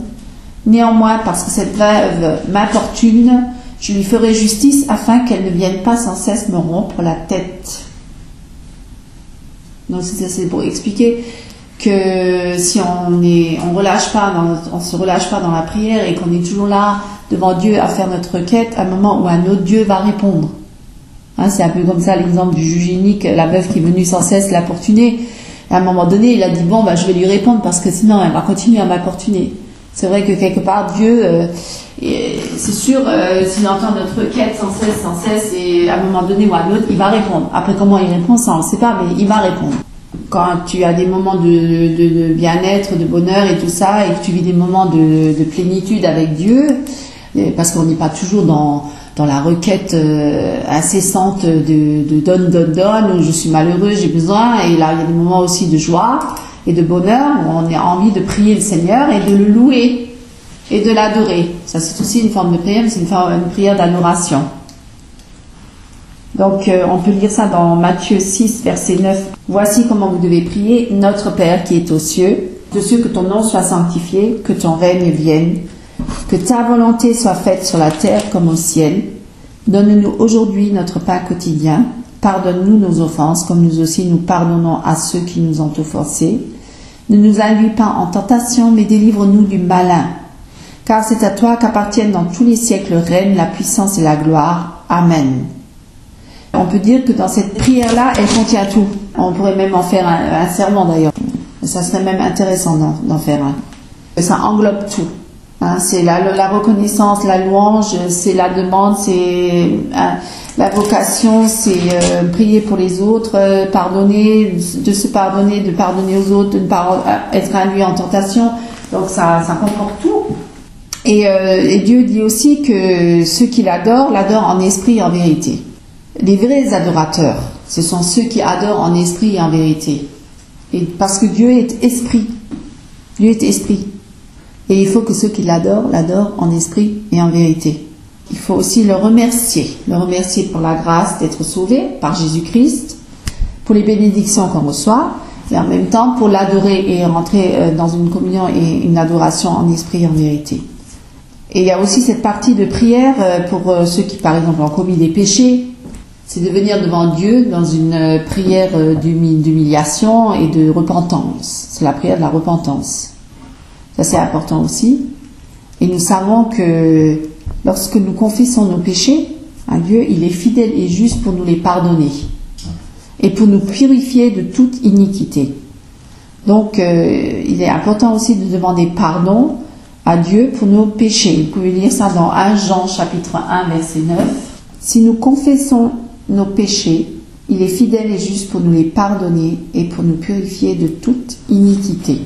néanmoins, parce que cette veuve m'importune, Je lui ferai justice afin qu'elle ne vienne pas sans cesse me rompre la tête. Donc c'est pour expliquer que si on relâche pas, on se relâche pas dans la prière et qu'on est toujours là devant Dieu à faire notre requête, à un moment où un autre Dieu va répondre. Hein, c'est un peu comme ça l'exemple du juge unique, la veuve qui est venue sans cesse l'importuner. À un moment donné, il a dit bon, je vais lui répondre parce que sinon elle va continuer à m'importuner. C'est vrai que quelque part Dieu, c'est sûr, s'il entend notre requête sans cesse, et à un moment donné ou à un autre, il va répondre. Après comment il répond, ça on ne sait pas, mais il va répondre. Quand tu as des moments de bien-être, de bonheur et tout ça, et que tu vis des moments de plénitude avec Dieu, parce qu'on n'est pas toujours dans la requête incessante de donne, où je suis malheureux, j'ai besoin, et là il y a des moments aussi de joie et de bonheur, où on a envie de prier le Seigneur et de le louer et de l'adorer. Ça c'est aussi une forme de prière, mais c'est une prière d'adoration. Donc on peut lire ça dans Matthieu 6, verset 9. Voici comment vous devez prier: Notre Père qui est aux cieux, que ton nom soit sanctifié, que ton règne vienne, que ta volonté soit faite sur la terre comme au ciel. Donne-nous aujourd'hui notre pain quotidien. Pardonne-nous nos offenses, comme nous aussi nous pardonnons à ceux qui nous ont offensés. Ne nous induis pas en tentation, mais délivre-nous du malin. Car c'est à toi qu'appartiennent dans tous les siècles le règne, la puissance et la gloire. Amen. On peut dire que dans cette prière-là, elle contient tout. On pourrait même en faire un serment d'ailleurs. Ça serait même intéressant d'en faire un. Ça englobe tout. Hein, c'est la reconnaissance, la louange, c'est la demande, c'est la vocation, c'est prier pour les autres, pardonner, de se pardonner, de pardonner aux autres, de ne pas être induit en tentation. Donc ça comporte tout. Et Dieu dit aussi que ceux qui l'adorent en esprit et en vérité. Les vrais adorateurs, ce sont ceux qui adorent en esprit et en vérité. Et parce que Dieu est esprit. Dieu est esprit. Et il faut que ceux qui l'adorent en esprit et en vérité. Il faut aussi le remercier pour la grâce d'être sauvé par Jésus-Christ, pour les bénédictions qu'on reçoit, et en même temps pour l'adorer et rentrer dans une communion et une adoration en esprit et en vérité. Et il y a aussi cette partie de prière pour ceux qui, par exemple, ont commis des péchés. C'est de venir devant Dieu dans une prière d'humiliation et de repentance. C'est la prière de la repentance. Ça, c'est important aussi. Et nous savons que lorsque nous confessons nos péchés à Dieu, il est fidèle et juste pour nous les pardonner et pour nous purifier de toute iniquité. Donc, il est important aussi de demander pardon à Dieu pour nos péchés. Vous pouvez lire ça dans 1 Jean chapitre 1, verset 9. Si nous confessons nos péchés, il est fidèle et juste pour nous les pardonner et pour nous purifier de toute iniquité.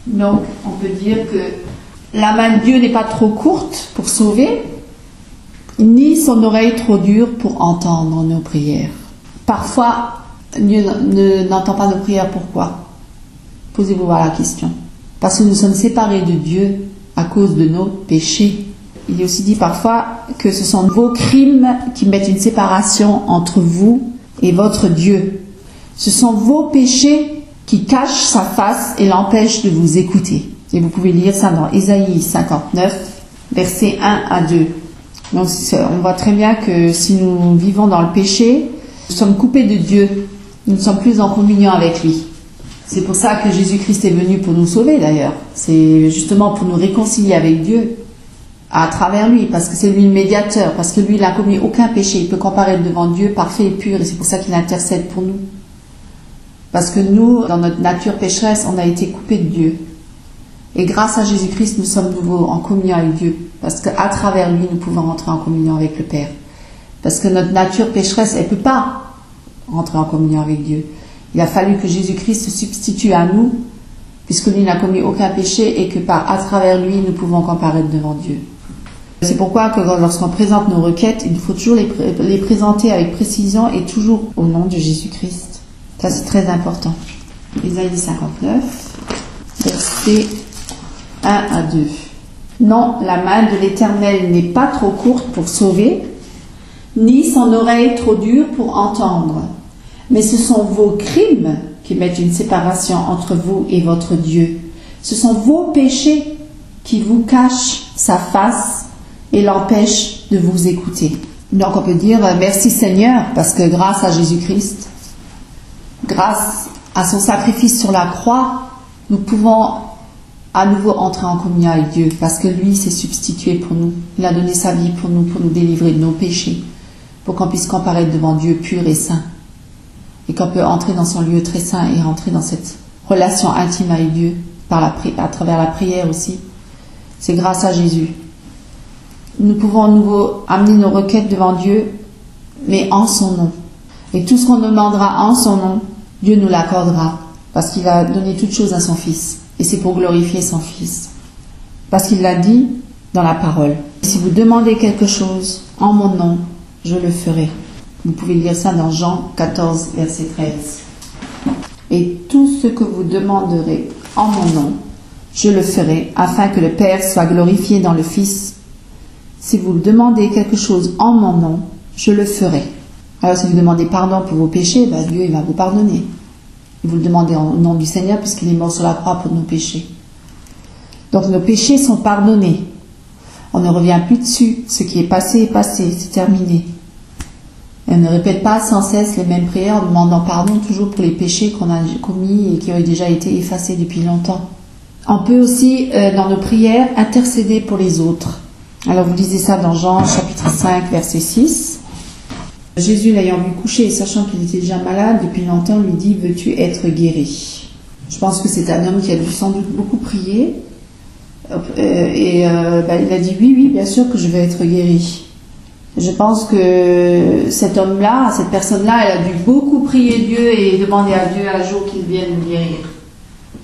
Donc, on peut dire que la main de Dieu n'est pas trop courte pour sauver, ni son oreille trop dure pour entendre nos prières. Parfois, Dieu n'entend pas nos prières. Pourquoi? Posez-vous la question. Parce que nous sommes séparés de Dieu à cause de nos péchés. Il est aussi dit parfois que ce sont vos crimes qui mettent une séparation entre vous et votre Dieu. Ce sont vos péchés qui cachent sa face et l'empêchent de vous écouter. Et vous pouvez lire ça dans Ésaïe 59, versets 1 à 2. Donc on voit très bien que si nous vivons dans le péché, nous sommes coupés de Dieu. Nous ne sommes plus en communion avec lui. C'est pour ça que Jésus-Christ est venu pour nous sauver d'ailleurs. C'est justement pour nous réconcilier avec Dieu à travers lui, parce que c'est lui le médiateur, parce que lui il n'a commis aucun péché, il peut comparaître devant Dieu parfait et pur, et c'est pour ça qu'il intercède pour nous. Parce que nous, dans notre nature pécheresse, on a été coupés de Dieu. Et grâce à Jésus-Christ, nous sommes nouveau en communion avec Dieu, parce qu'à travers lui, nous pouvons rentrer en communion avec le Père. Parce que notre nature pécheresse, elle ne peut pas rentrer en communion avec Dieu. Il a fallu que Jésus-Christ se substitue à nous, puisque lui n'a commis aucun péché et que à travers lui, nous pouvons comparaître devant Dieu. C'est pourquoi que lorsqu'on présente nos requêtes, il faut toujours les présenter avec précision et toujours au nom de Jésus-Christ. Ça, c'est très important. Ésaïe 59, versets 1 à 2. Non, la main de l'Éternel n'est pas trop courte pour sauver, ni son oreille trop dure pour entendre. Mais ce sont vos crimes qui mettent une séparation entre vous et votre Dieu. Ce sont vos péchés qui vous cachent sa face et l'empêche de vous écouter. Donc on peut dire merci Seigneur, parce que grâce à Jésus-Christ, grâce à son sacrifice sur la croix, nous pouvons à nouveau entrer en communion avec Dieu, parce que lui s'est substitué pour nous. Il a donné sa vie pour nous délivrer de nos péchés, pour qu'on puisse comparaître devant Dieu pur et saint, et qu'on peut entrer dans son lieu très saint et rentrer dans cette relation intime avec Dieu à travers la prière aussi. C'est grâce à Jésus. Nous pouvons à nouveau amener nos requêtes devant Dieu, mais en son nom. Et tout ce qu'on demandera en son nom, Dieu nous l'accordera, parce qu'il a donné toutes choses à son Fils. Et c'est pour glorifier son Fils. Parce qu'il l'a dit dans la parole. Si vous demandez quelque chose en mon nom, je le ferai. Vous pouvez lire ça dans Jean 14, verset 13. Et tout ce que vous demanderez en mon nom, je le ferai, afin que le Père soit glorifié dans le Fils. Si vous demandez quelque chose en mon nom, je le ferai. Alors si vous demandez pardon pour vos péchés, Dieu il va vous pardonner. Et vous le demandez au nom du Seigneur, puisqu'il est mort sur la croix pour nos péchés. Donc nos péchés sont pardonnés. On ne revient plus dessus. Ce qui est passé, c'est terminé. Et on ne répète pas sans cesse les mêmes prières en demandant pardon toujours pour les péchés qu'on a commis et qui ont déjà été effacés depuis longtemps. On peut aussi, dans nos prières, intercéder pour les autres. Alors vous lisez ça dans Jean chapitre 5, verset 6. Jésus, l'ayant vu coucher et sachant qu'il était déjà malade depuis longtemps, lui dit « Veux-tu être guéri ?» Je pense que c'est un homme qui a dû sans doute beaucoup prier. Il a dit « Oui, bien sûr que je vais être guéri. » Je pense que cet homme-là, cette personne-là, elle a dû beaucoup prier Dieu et demander à Dieu un jour qu'il vienne nous guérir.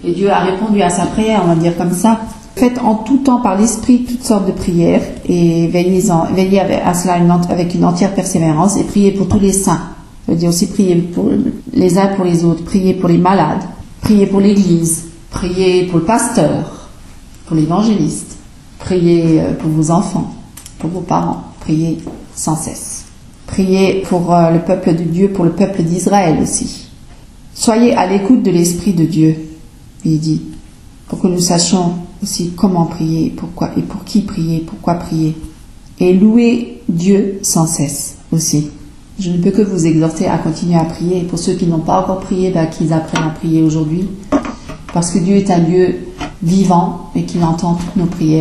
Et Dieu a répondu à sa prière, on va dire comme ça. Faites en tout temps par l'Esprit toutes sortes de prières et veillez à cela avec une entière persévérance et priez pour tous les saints. Je veux dire aussi prier pour les uns pour les autres, priez pour les malades, priez pour l'Église, priez pour le pasteur, pour l'évangéliste, priez pour vos enfants, pour vos parents, priez sans cesse. Priez pour le peuple de Dieu, pour le peuple d'Israël aussi. Soyez à l'écoute de l'Esprit de Dieu, il dit, pour que nous sachions aussi comment prier, pourquoi et pour qui prier, pourquoi prier. Et louer Dieu sans cesse aussi. Je ne peux que vous exhorter à continuer à prier. Et pour ceux qui n'ont pas encore prié, qu'ils apprennent à prier aujourd'hui. Parce que Dieu est un Dieu vivant et qu'il entend toutes nos prières.